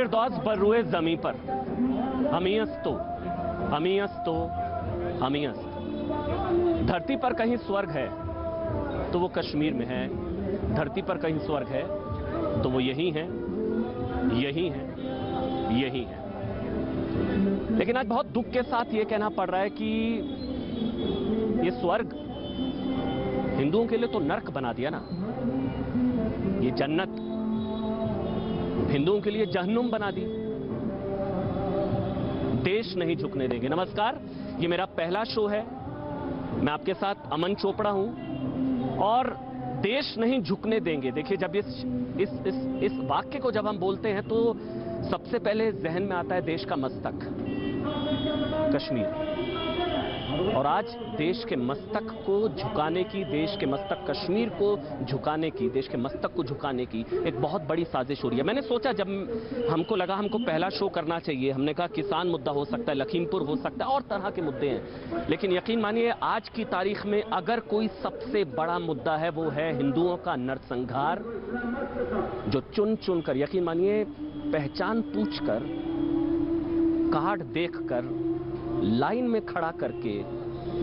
फिरदौस बर्रुए जमी पर हमीयस्तो हमीयस्तो हमीयस्त। धरती पर कहीं स्वर्ग है तो वो कश्मीर में है, धरती पर कहीं स्वर्ग है तो वो यही है, यही है, यही है। लेकिन आज बहुत दुख के साथ ये कहना पड़ रहा है कि ये स्वर्ग हिंदुओं के लिए तो नर्क बना दिया ना, ये जन्नत हिंदुओं के लिए जहन्नुम बना दी। देश नहीं झुकने देंगे। नमस्कार, ये मेरा पहला शो है, मैं आपके साथ अमन चोपड़ा हूं और देश नहीं झुकने देंगे। देखिए, जब इस वाक्य को जब हम बोलते हैं तो सबसे पहले जहन में आता है देश का मस्तक कश्मीर, और आज देश के मस्तक को झुकाने की, देश के मस्तक कश्मीर को झुकाने की, देश के मस्तक को झुकाने की एक बहुत बड़ी साजिश हो रही है। मैंने सोचा, जब हमको लगा हमको पहला शो करना चाहिए, हमने कहा किसान मुद्दा हो सकता है, लखीमपुर हो सकता है और तरह के मुद्दे हैं, लेकिन यकीन मानिए आज की तारीख में अगर कोई सबसे बड़ा मुद्दा है वो है हिंदुओं का नरसंहार, जो चुन चुन कर, यकीन मानिए पहचान पूछकर, कार्ड देखकर, लाइन में खड़ा करके,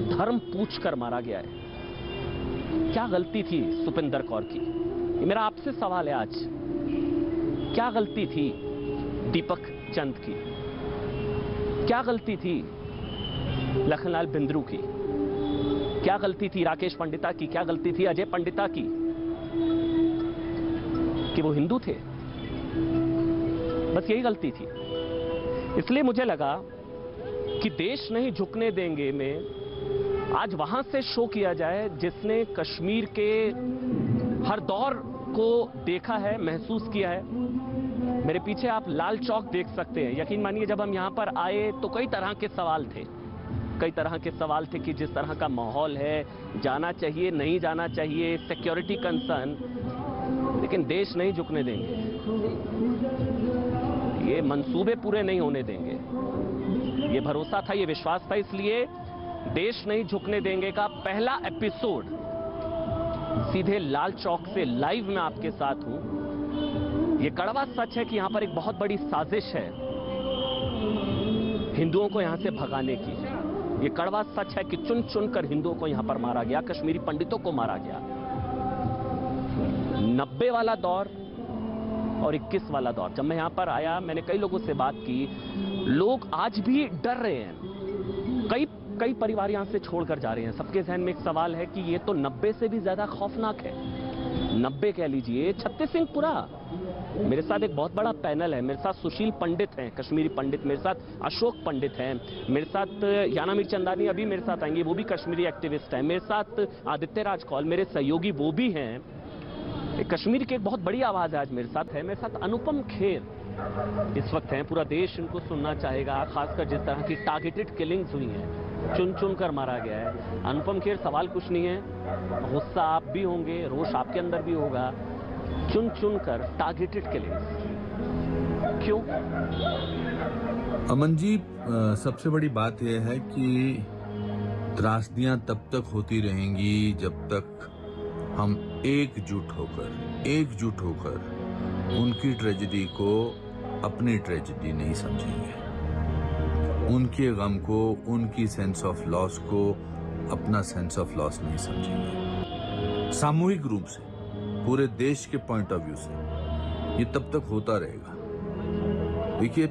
धर्म पूछकर मारा गया है। क्या गलती थी सुपिंदर कौर की? ये मेरा आपसे सवाल है आज। क्या गलती थी दीपक चंद की? क्या गलती थी लखनलाल बिंद्रू की? क्या गलती थी राकेश पंडिता की? क्या गलती थी अजय पंडिता की कि वो हिंदू थे? बस यही गलती थी। इसलिए मुझे लगा कि देश नहीं झुकने देंगे में आज वहां से शो किया जाए जिसने कश्मीर के हर दौर को देखा है, महसूस किया है। मेरे पीछे आप लाल चौक देख सकते हैं। यकीन मानिए जब हम यहां पर आए तो कई तरह के सवाल थे, कई तरह के सवाल थे कि जिस तरह का माहौल है, जाना चाहिए नहीं जाना चाहिए, सिक्योरिटी कंसर्न, लेकिन देश नहीं झुकने देंगे, ये मंसूबे पूरे नहीं होने देंगे। ये भरोसा था, ये विश्वास था, इसलिए देश नहीं झुकने देंगे का पहला एपिसोड सीधे लाल चौक से लाइव में आपके साथ हूं। ये कड़वा सच है कि यहां पर एक बहुत बड़ी साजिश है हिंदुओं को यहां से भगाने की। ये कड़वा सच है कि चुन चुन कर हिंदुओं को यहां पर मारा गया, कश्मीरी पंडितों को मारा गया। 90 वाला दौर और 21 वाला दौर, जब मैं यहां पर आया मैंने कई लोगों से बात की, लोग आज भी डर रहे हैं। कई परिवार यहां से छोड़कर जा रहे हैं। सबके जहन में एक सवाल है कि ये तो 90 से भी ज्यादा खौफनाक है। 90 कह लीजिए, छत्तीस सिंह पुरा। मेरे साथ एक बहुत बड़ा पैनल है, मेरे साथ सुशील पंडित हैं, कश्मीरी पंडित, मेरे साथ अशोक पंडित हैं, मेरे साथ याना मीरचंदानी अभी मेरे साथ आएंगे, वो भी कश्मीरी एक्टिविस्ट हैं, मेरे साथ आदित्य राज कौल मेरे सहयोगी वो भी हैं। कश्मीर की एक बहुत बड़ी आवाज आज मेरे साथ है। मेरे साथ अनुपम खेर इस वक्त हैं, पूरा देश इनको सुनना चाहेगा, खासकर जिस तरह की टारगेटेड किलिंग्स हुई हैं, चुन चुन कर मारा गया है। अनुपम खेर, सवाल कुछ नहीं है, गुस्सा आप भी होंगे, रोष आपके अंदर भी होगा, चुन चुन कर टारगेटेड किलिंग्स क्यों? अमन जी, सबसे बड़ी बात यह है कि त्रासदियां तब तक होती रहेंगी जब तक हम एकजुट होकर उनकी ट्रेजेडी को अपनी ट्रेजेडी नहीं समझेंगे, उनके गम को, उनकी सेंस ऑफ लॉस को अपना सेंस ऑफ लॉस नहीं समझेंगे। सामूहिक रूप से, पूरे देश के पॉइंट ऑफ व्यू से ये तब तक होता रहेगा। देखिए,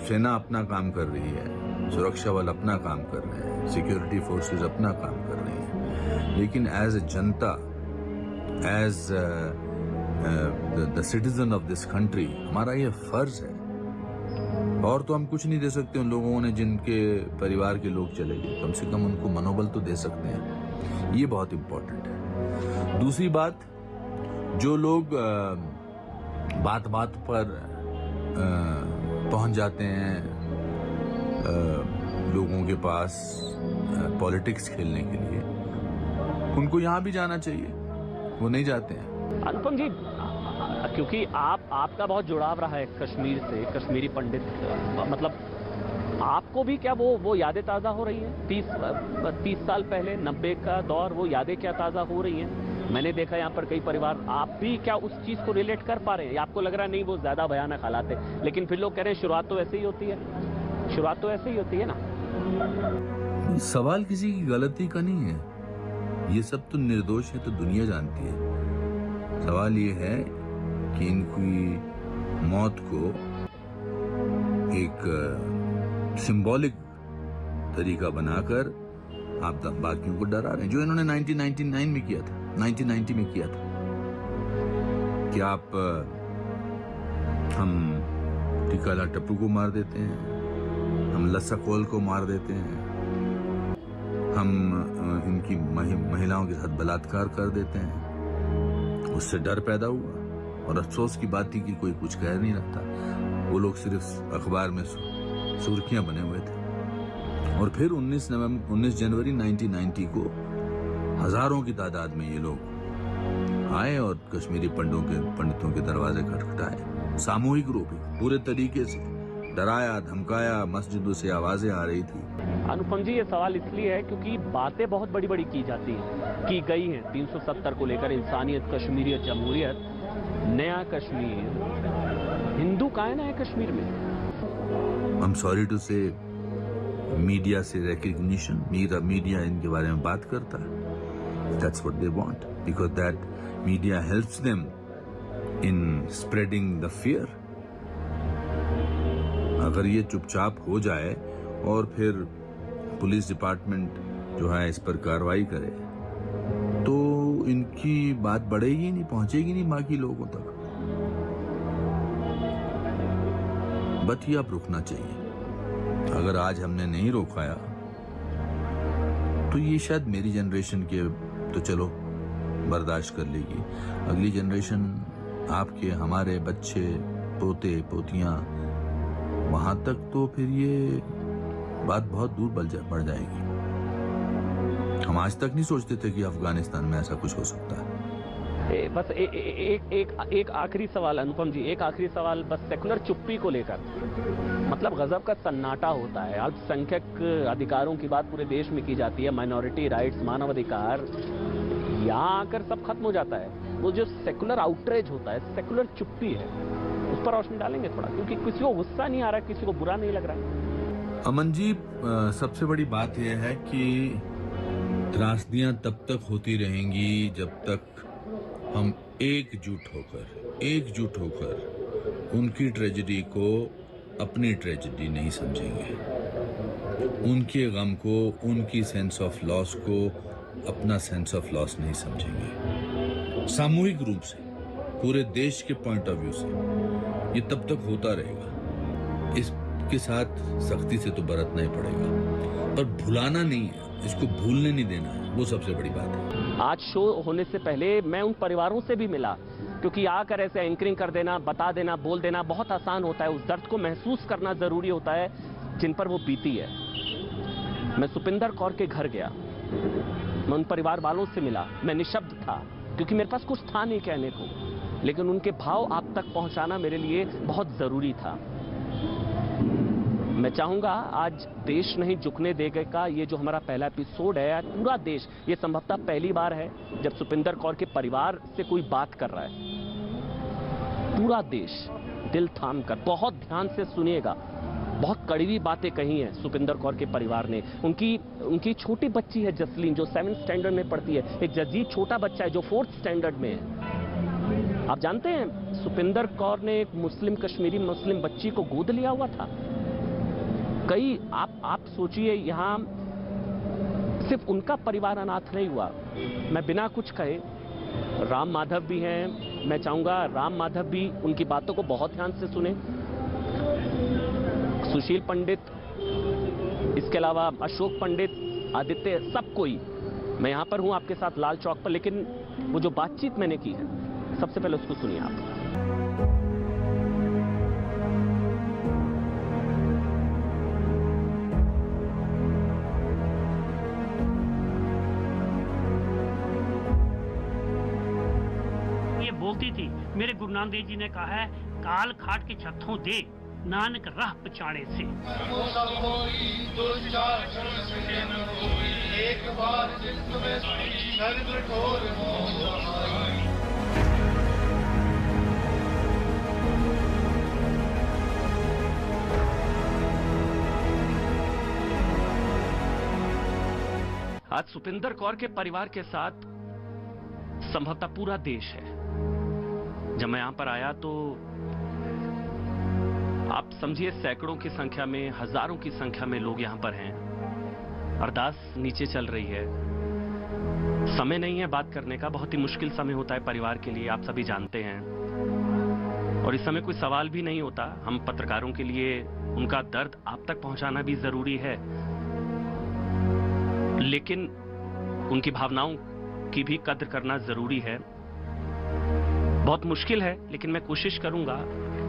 सेना अपना काम कर रही है, सुरक्षा बल अपना काम कर रहे हैं, सिक्योरिटी फोर्सेस अपना काम कर रही हैं, लेकिन एज ए जनता, as the citizen of this country, हमारा ये फर्ज है। और तो हम कुछ नहीं दे सकते उन लोगों ने जिनके परिवार के लोग चले गए, कम से कम उनको मनोबल तो दे सकते हैं, ये बहुत इंपॉर्टेंट है। दूसरी बात, जो लोग बात बात पर पहुंच जाते हैं लोगों के पास पॉलिटिक्स खेलने के लिए, उनको यहां भी जाना चाहिए, वो नहीं जाते हैं। अनुपम जी, क्योंकि आपका बहुत जुड़ाव रहा है कश्मीर से, कश्मीरी पंडित, मतलब आपको भी क्या वो यादें ताज़ा हो रही हैं? 30 साल पहले 90 का दौर, वो यादें क्या ताज़ा हो रही हैं? मैंने देखा यहाँ पर कई परिवार, आप भी क्या उस चीज को रिलेट कर पा रहे हैं? या आपको लग रहा है नहीं वो ज्यादा भयानक हालात है, लेकिन फिर लोग कह रहे हैं शुरुआत तो ऐसे ही होती है, शुरुआत तो ऐसे ही होती है ना। सवाल किसी की गलती का नहीं है, ये सब तो निर्दोष है तो दुनिया जानती है। सवाल ये है कि इनकी मौत को एक सिंबॉलिक तरीका बनाकर आप बाकियों को डरा रहे हैं, जो इन्होंने 1999 में किया था, 1990 में किया था कि आप हम टिकाला टप्पू को मार देते हैं, हम लस्सा कोल को मार देते हैं, हम इनकी महिलाओं के साथ बलात्कार कर देते हैं। उससे डर पैदा हुआ और अफसोस की बात थी कि कोई कुछ कह नहीं रहा। वो लोग सिर्फ अखबार में सुर्खियां बने हुए थे। और फिर 19 जनवरी 1990 को हजारों की तादाद में ये लोग आए और कश्मीरी पंडितों के दरवाजे खटखटाए, सामूहिक रूप पूरे तरीके से डराया धमकाया, मस्जिदों से आवाजें आ रही थी। अनुपम जी, ये सवाल इसलिए है क्योंकि बातें बहुत बड़ी बड़ी की जाती हैं, की गई हैं 370 को लेकर, इंसानियत, कश्मीरियत, जमहूरियत, नया कश्मीर। हिंदू कहाँ है नया कश्मीर में? आई एम सॉरी टू से मीडिया से रिकग्निशन, मीडिया इनके बारे में बात करता है। That's what they want, because that media helps them in spreading the fear. अगर ये चुपचाप हो जाए और फिर पुलिस डिपार्टमेंट जो है इस पर कार्रवाई करे तो इनकी बात बढ़ेगी नहीं, पहुंचेगी नहीं बाकी लोगों तक। बट ये अब रुकना चाहिए। अगर आज हमने नहीं रोकाया तो ये शायद मेरी जनरेशन के तो चलो बर्दाश्त कर लेगी, अगली जनरेशन, आपके हमारे बच्चे, पोते पोतियां, वहां तक तो फिर ये बात बहुत दूर बढ़ जाएगी। हम आज तक नहीं सोचते थे कि अफगानिस्तान में ऐसा कुछ हो सकता है। बस एक आखिरी सवाल अनुपम जी, एक आखिरी सवाल बस सेकुलर चुप्पी को लेकर। मतलब गजब का सन्नाटा होता है, अल्पसंख्यक अधिकारों की बात पूरे देश में की जाती है, माइनॉरिटी राइट्स, मानव अधिकार, यहाँ आकर सब खत्म हो जाता है। वो जो सेकुलर आउटरेज होता है, सेकुलर चुप्पी है, उस पर रोशनी डालेंगे थोड़ा, क्योंकि किसी को गुस्सा नहीं आ रहा, किसी को बुरा नहीं लग रहा। अमन जी, सबसे बड़ी बात यह है कि त्रासदियां तब तक होती रहेंगी जब तक हम एकजुट होकर उनकी ट्रेजेडी को अपनी ट्रेजेडी नहीं समझेंगे, उनके गम को, उनकी सेंस ऑफ लॉस को अपना सेंस ऑफ लॉस नहीं समझेंगे। सामूहिक रूप से पूरे देश के पॉइंट ऑफ व्यू से ये तब तक होता रहेगा। इसके साथ सख्ती से तो बरतना ही पड़ेगा, पर भुलाना नहीं है, इसको भूलने नहीं देना है, वो सबसे बड़ी बात है। आज शो होने से पहले मैं उन परिवारों से भी मिला, क्योंकि आकर ऐसे एंकरिंग कर देना, बता देना, बोल देना बहुत आसान होता है। उस दर्द को महसूस करना जरूरी होता है जिन पर वो बीती है। मैं सुपिंदर कौर के घर गया, मैं उन परिवार वालों से मिला, मैं निशब्द था क्योंकि मेरे पास कुछ था नहीं कहने को, लेकिन उनके भाव आप तक पहुंचाना मेरे लिए बहुत जरूरी था। मैं चाहूंगा आज देश नहीं झुकने देगा ये जो हमारा पहला एपिसोड है, पूरा देश, ये संभवतः पहली बार है जब सुपिंदर कौर के परिवार से कोई बात कर रहा है। पूरा देश दिल थाम कर बहुत ध्यान से सुनिएगा, बहुत कड़वी बातें कही हैं सुपिंदर कौर के परिवार ने। उनकी छोटी बच्ची है जसलीन, जो 7th स्टैंडर्ड में पढ़ती है, एक जजीब छोटा बच्चा है जो 4th स्टैंडर्ड में है। आप जानते हैं सुपिंदर कौर ने एक कश्मीरी मुस्लिम बच्ची को गोद लिया हुआ था। कई आप सोचिए, यहाँ सिर्फ उनका परिवार अनाथ नहीं हुआ। मैं बिना कुछ कहे, राम माधव भी हैं, मैं चाहूंगा राम माधव भी उनकी बातों को बहुत ध्यान से सुने, सुशील पंडित, इसके अलावा अशोक पंडित, आदित्य, सब कोई। मैं यहाँ पर हूँ आपके साथ लाल चौक पर, लेकिन वो जो बातचीत मैंने की है, सबसे पहले उसको सुनिए आप। बोलती थी, मेरे गुरु नानक देव जी ने कहा है, काल खाट के छत्थों दे, नानक राह पछाड़े से। एक बार आज सुपिंदर कौर के परिवार के साथ संभवतः पूरा देश है। जब मैं यहां पर आया तो आप समझिए सैकड़ों की संख्या में, हजारों की संख्या में लोग यहां पर हैं। अरदास नीचे चल रही है। समय नहीं है बात करने का, बहुत ही मुश्किल समय होता है परिवार के लिए, आप सभी जानते हैं। और इस समय कोई सवाल भी नहीं होता। हम पत्रकारों के लिए उनका दर्द आप तक पहुंचाना भी जरूरी है, लेकिन उनकी भावनाओं की भी कद्र करना जरूरी है। बहुत मुश्किल है, लेकिन मैं कोशिश करूंगा,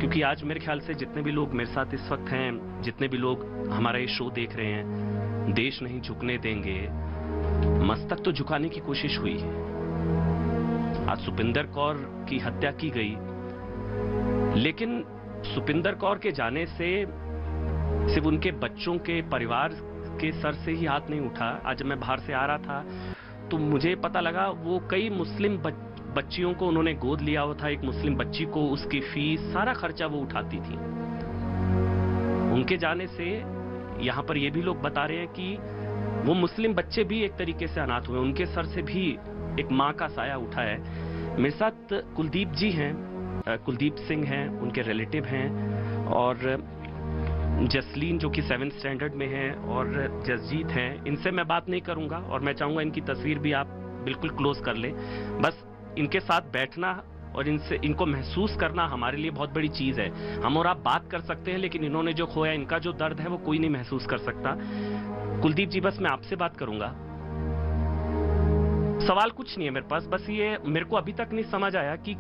क्योंकि आज मेरे ख्याल से जितने भी लोग मेरे साथ इस वक्त हैं, जितने भी लोग हमारा ये शो देख रहे हैं, देश नहीं झुकने देंगे, मस्तक तो झुकाने की कोशिश हुई है। आज सुपिंदर कौर की हत्या की गई, लेकिन सुपिंदर कौर के जाने से सिर्फ उनके बच्चों के परिवार के सर से ही हाथ नहीं उठा। आज जब मैं बाहर से आ रहा था तो मुझे पता लगा वो कई मुस्लिम बच्चियों को उन्होंने गोद लिया हुआ था। एक मुस्लिम बच्ची को उसकी फीस, सारा खर्चा वो उठाती थी। उनके जाने से यहां पर ये भी लोग बता रहे हैं कि वो मुस्लिम बच्चे भी एक तरीके से अनाथ हुए, उनके सर से भी एक मां का साया उठा है। मेरे साथ कुलदीप जी हैं, कुलदीप सिंह हैं, उनके रिलेटिव हैं, और जसलीन जो कि 7th स्टैंडर्ड में है, और जसजीत हैं। इनसे मैं बात नहीं करूंगा और मैं चाहूंगा इनकी तस्वीर भी आप बिल्कुल क्लोज कर लें। बस इनके साथ बैठना और इनको महसूस करना हमारे लिए बहुत बड़ी चीज है। हम और आप बात कर सकते हैं, लेकिन इन्होंने जो खोया, इनका जो दर्द है, वो कोई नहीं महसूस कर सकता। कुलदीप जी, बस मैं आपसे बात करूंगा। सवाल कुछ नहीं है मेरे पास, बस ये मेरे को अभी तक नहीं समझ आया कि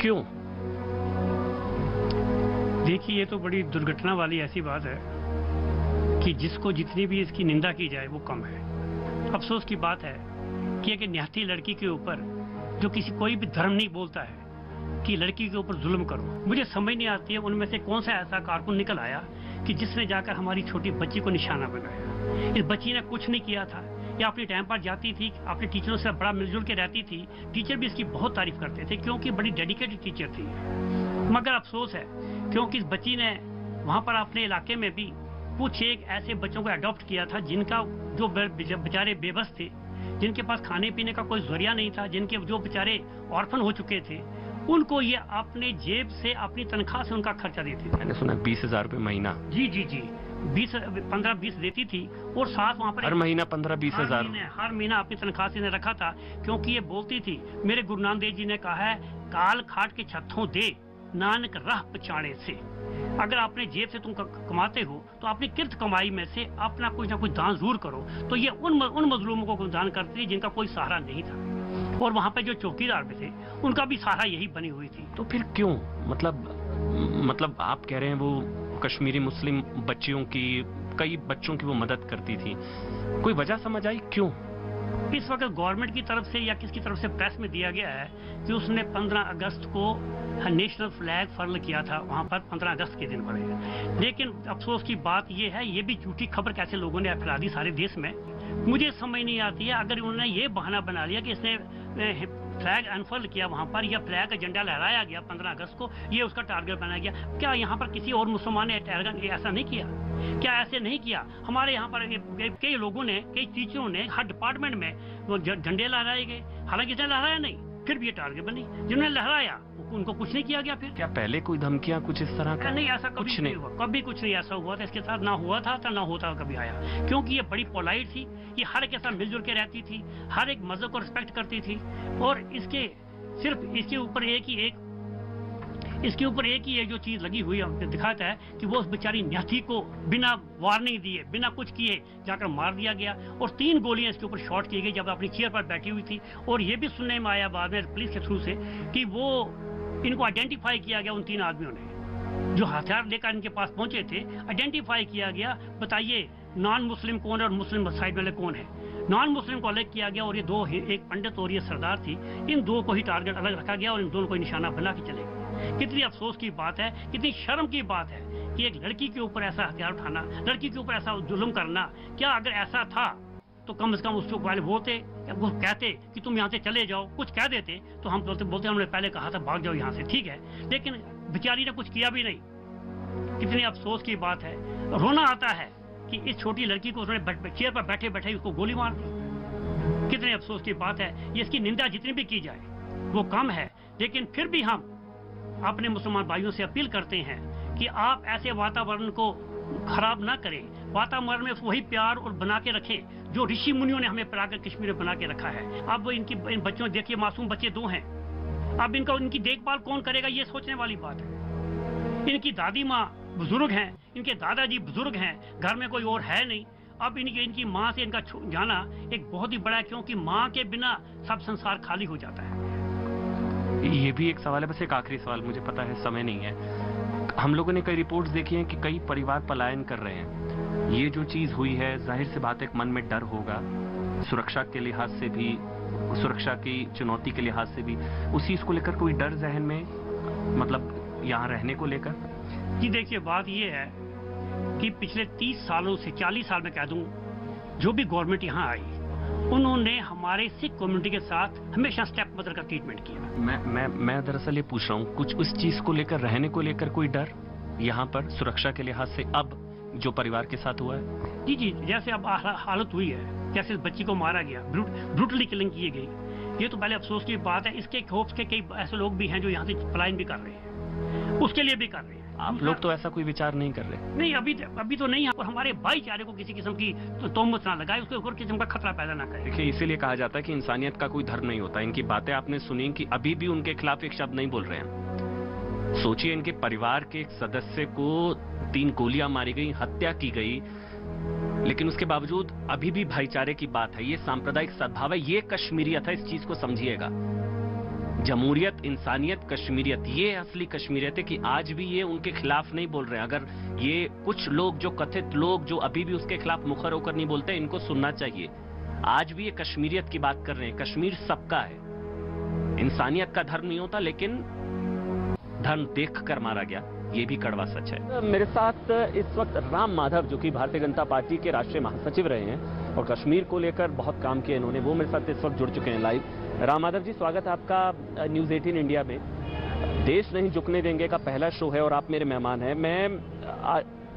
क्यों। देखिए, ये तो बड़ी दुर्घटना वाली ऐसी बात है कि जिसको जितनी भी इसकी निंदा की जाए वो कम है। अफसोस की बात है कि एक निहत्थी लड़की के ऊपर, जो कोई भी धर्म नहीं बोलता है कि लड़की के ऊपर जुल्म करो। मुझे समझ नहीं आती है उनमें से कौन सा ऐसा कारकुन निकल आया कि जिसने जाकर हमारी छोटी बच्ची को निशाना बनाया। इस बच्ची ने कुछ नहीं किया था, ये अपने टाइम पर जाती थी, अपने टीचरों से बड़ा मिलजुल के रहती थी। टीचर भी इसकी बहुत तारीफ करते थे क्योंकि बड़ी डेडिकेटेड टीचर थी। मगर अफसोस है क्योंकि इस बच्ची ने वहां पर अपने इलाके में भी कुछ एक ऐसे बच्चों को अडॉप्ट किया था जिनका जो बेचारे बेबस थे, जिनके पास खाने पीने का कोई जरिया नहीं था, जिनके जो बेचारे ऑर्फन हो चुके थे, उनको ये अपने जेब से, अपनी तनख्वाह से उनका खर्चा देती थी। मैंने सुना 20,000 रुपए महीना। जी जी जी, 15-20 देती थी, और साथ वहाँ पर हर महीना 15-20 हजार हर महीना अपनी तनख्वाह से रखा था। क्योंकि ये बोलती थी, मेरे गुरु नानक देव जी ने कहा है, काल खाट के छत्थों दे, नानक राह पछाड़े से। अगर अपने जेब से तुम कमाते हो तो अपनी किर्त कमाई में से अपना कुछ ना कुछ दान जरूर करो। तो ये उन मजलूमों को दान करती थी जिनका कोई सहारा नहीं था, और वहाँ पे जो चौकीदार भी थे उनका भी सहारा यही बनी हुई थी। तो फिर क्यों, मतलब आप कह रहे हैं वो कश्मीरी मुस्लिम बच्चियों की, कई बच्चों की वो मदद करती थी, कोई वजह समझ आई क्यों? इस वक्त गवर्नमेंट की तरफ से या किसकी तरफ से प्रेस में दिया गया है कि उसने 15 अगस्त को नेशनल फ्लैग फर्ल किया था वहां पर, 15 अगस्त के दिन पर। लेकिन अफसोस की बात यह है, ये भी झूठी खबर कैसे लोगों ने फैला दी सारे देश में, मुझे समझ नहीं आती है। अगर उन्होंने ये बहाना बना लिया कि इसने फ्लैग अनफर्ल किया वहां पर, या फ्लैग का झंडा लहराया गया 15 अगस्त को, ये उसका टारगेट बनाया गया, क्या यहाँ पर किसी और मुसलमान ने ऐसा नहीं किया? क्या ऐसे नहीं किया? हमारे यहाँ पर कई लोगों ने, कई टीचरों ने, हर डिपार्टमेंट में वो झंडे लहराए गए, हालांकि इसने लहराया नहीं, फिर भी ये टारगेट बनी। जिन्होंने लहराया उनको कुछ नहीं किया गया। फिर क्या पहले कोई धमकियां कुछ इस तरह का? नहीं, ऐसा कभी नहीं हुआ, कभी कुछ नहीं ऐसा हुआ था इसके साथ, ना हुआ था तो ना होता कभी आया। क्योंकि ये बड़ी पोलाइट थी, ये हर एक के साथ मिलजुल के रहती थी, हर एक मजहब को रिस्पेक्ट करती थी, और इसके ऊपर एक ही जो चीज लगी हुई है दिखाता है कि वो उस बेचारी न्याथी को बिना वार्निंग दिए, बिना कुछ किए जाकर मार दिया गया, और 3 गोलियां इसके ऊपर शॉट की गई जब अपनी चेयर पर बैठी हुई थी। और ये भी सुनने में आया बाद में पुलिस के थ्रू से कि वो इनको आइडेंटिफाई किया गया, उन 3 आदमियों ने जो हथियार लेकर इनके पास पहुंचे थे, आइडेंटिफाई किया गया। बताइए नॉन मुस्लिम कौन है और मुस्लिम साइड वाले कौन है? नॉन मुस्लिम को अलग किया गया, और ये 2, एक पंडित और ये सरदार थी, इन 2 को ही टारगेट अलग रखा गया और इन दोनों को निशाना बना के चले गए। कितनी अफसोस की बात है, कितनी शर्म की बात है कि एक लड़की के ऊपर ऐसा हथियार उठाना, लड़की के ऊपर ऐसा जुल्म करना। क्या अगर ऐसा था तो कम से कम उसके वाले बोलते, वो कहते कि तुम यहाँ से चले जाओ, कुछ कह देते तो हम बोलते हमने पहले कहा था भाग जाओ यहाँ से, ठीक है। लेकिन बेचारी ने कुछ किया भी नहीं। कितनी अफसोस की बात है, रोना आता है कि इस छोटी लड़की को उन्होंने चेयर पर बैठे बैठे उसको गोली मार दी। कितने अफसोस की बात है। ये इसकी निंदा जितनी भी की जाए वो कम है, लेकिन फिर भी हम अपने मुसलमान भाइयों से अपील करते हैं कि आप ऐसे वातावरण को खराब ना करें, वातावरण में वही प्यार और बना के रखें जो ऋषि मुनियों ने हमें पढ़ाकर कश्मीर में बना के रखा है। अब इन बच्चों, देखिए मासूम बच्चे 2 हैं, अब इनकी देखभाल कौन करेगा, ये सोचने वाली बात है। इनकी दादी माँ बुजुर्ग हैं, इनके दादाजी बुजुर्ग हैं, घर में कोई और है नहीं। अब इनकी माँ से इनका जाना एक बहुत ही बड़ा है, क्योंकि माँ के बिना सब संसार खाली हो जाता है। ये भी एक सवाल है, बस एक आखिरी सवाल, मुझे पता है समय नहीं है। हम लोगों ने कई रिपोर्ट्स देखी हैं कि कई परिवार पलायन कर रहे हैं। ये जो चीज हुई है, जाहिर सी बात है मन में डर होगा, सुरक्षा के लिहाज से भी, सुरक्षा की चुनौती के लिहाज से भी। उस चीज को लेकर कोई डर जहन में, मतलब यहाँ रहने को लेकर? जी देखिए, बात ये है कि पिछले 30 सालों से 40 साल में कह दूं, जो भी गवर्नमेंट यहाँ आई उन्होंने हमारे सिख कम्युनिटी के साथ हमेशा स्टेप मदर का ट्रीटमेंट किया। मैं दरअसल ये पूछ रहा हूँ, कुछ उस चीज को लेकर, रहने को लेकर कोई डर यहाँ पर सुरक्षा के लिहाज से अब जो परिवार के साथ हुआ है? जी, जैसे अब हालत हुई है, जैसे इस बच्ची को मारा गया, ब्रूटली किलिंग की गई, ये तो पहले अफसोस की बात है। इसके खौफ के कई ऐसे लोग भी हैं जो यहाँ से पलायन भी कर रहे हैं, उसके लिए भी कर रहे हैं। आप लोग तो ऐसा कोई विचार नहीं कर रहे? नहीं, अभी तो नहीं है। और हमारे भाईचारे को किसी किस्म की तोहमत ना लगाए, उसके ऊपर किस्म का खतरा पैदा ना करे। देखिए, इसीलिए कहा जाता है कि इंसानियत का कोई धर्म नहीं होता। इनकी बातें आपने सुनी कि अभी भी उनके खिलाफ एक शब्द नहीं बोल रहे हैं। सोचिए, इनके परिवार के एक सदस्य को 3 गोलियां मारी गई, हत्या की गई, लेकिन उसके बावजूद अभी भी भाईचारे की बात है। ये सांप्रदायिक सद्भाव है, ये कश्मीरियत है। इस चीज को समझिएगा। जमहूरियत, इंसानियत, कश्मीरियत, ये असली कश्मीरियत है कि आज भी ये उनके खिलाफ नहीं बोल रहे हैं। अगर ये कुछ लोग, जो कथित लोग, जो अभी भी उसके खिलाफ मुखर होकर नहीं बोलते, इनको सुनना चाहिए। आज भी ये कश्मीरियत की बात कर रहे हैं। कश्मीर सबका है। इंसानियत का धर्म नहीं होता, लेकिन धर्म देख कर मारा गया, ये भी कड़वा सच है। मेरे साथ इस वक्त राम माधव, जो कि भारतीय जनता पार्टी के राष्ट्रीय महासचिव रहे हैं और कश्मीर को लेकर बहुत काम किया इन्होंने, वो मेरे साथ इस वक्त जुड़ चुके हैं लाइव। राम माधव जी, स्वागत है आपका न्यूज़ 18 इंडिया में। देश नहीं झुकने देंगे का पहला शो है और आप मेरे मेहमान हैं।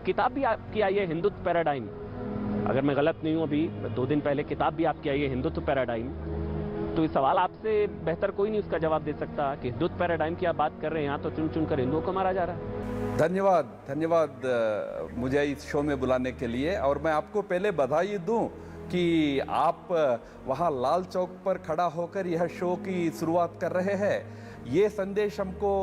किताब भी आपकी आई है, हिंदुत्व पैराडाइम, अगर मैं गलत नहीं हूं, अभी 2 दिन पहले किताब भी आपकी आई है, हिंदुत्व पैराडाइम। तो इस सवाल आपसे बेहतर कोई नहीं उसका जवाब दे सकता कि हिंदुत्व पैराडाइम की आप बात कर रहे हैं, यहाँ तो चुन चुन कर हिंदुओं को मारा जा रहा है। धन्यवाद मुझे इस शो में बुलाने के लिए। और मैं आपको पहले बधाई दूं कि आप वहाँ लाल चौक पर खड़ा होकर यह शो की शुरुआत कर रहे हैं। ये संदेश हमको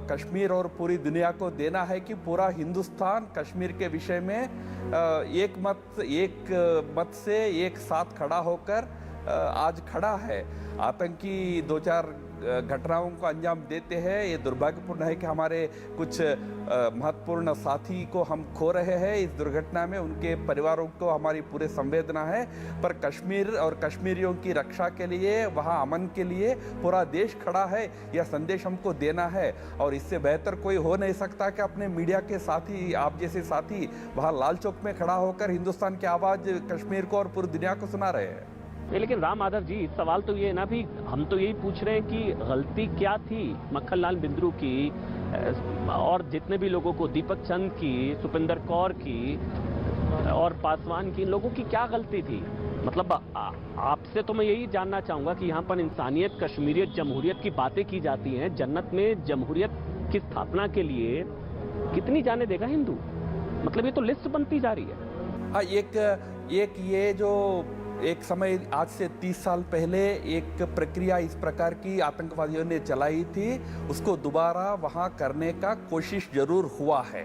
कश्मीर और पूरी दुनिया को देना है कि पूरा हिंदुस्तान कश्मीर के विषय में एक मत से एक साथ खड़ा होकर आज खड़ा है। आतंकी 2-4 घटनाओं को अंजाम देते हैं। ये दुर्भाग्यपूर्ण है कि हमारे कुछ महत्वपूर्ण साथी को हम खो रहे हैं इस दुर्घटना में। उनके परिवारों को हमारी पूरी संवेदना है। पर कश्मीर और कश्मीरियों की रक्षा के लिए, वहाँ अमन के लिए पूरा देश खड़ा है, यह संदेश हमको देना है। और इससे बेहतर कोई हो नहीं सकता कि अपने मीडिया के साथी, आप जैसे साथी, वहाँ लाल चौक में खड़ा होकर हिंदुस्तान की आवाज़ कश्मीर को और पूरी दुनिया को सुना रहे हैं। लेकिन राम माधव जी, सवाल तो ये ना भी, हम तो यही पूछ रहे हैं कि गलती क्या थी मक्खनलाल बिंद्रू की और जितने भी लोगों को, दीपक चंद की, सुपिंदर कौर की और पासवान की, इन लोगों की क्या गलती थी? मतलब आपसे तो मैं यही जानना चाहूंगा कि यहाँ पर इंसानियत, कश्मीरियत, जमहूरियत की बातें की जाती हैं। जन्नत में जमहूरियत की स्थापना के लिए कितनी जाने देगा हिंदू? मतलब ये तो लिस्ट बनती जा रही है। हाँ, एक ये जो एक समय आज से 30 साल पहले एक प्रक्रिया इस प्रकार की आतंकवादियों ने चलाई थी, उसको दोबारा वहाँ करने का कोशिश जरूर हुआ है।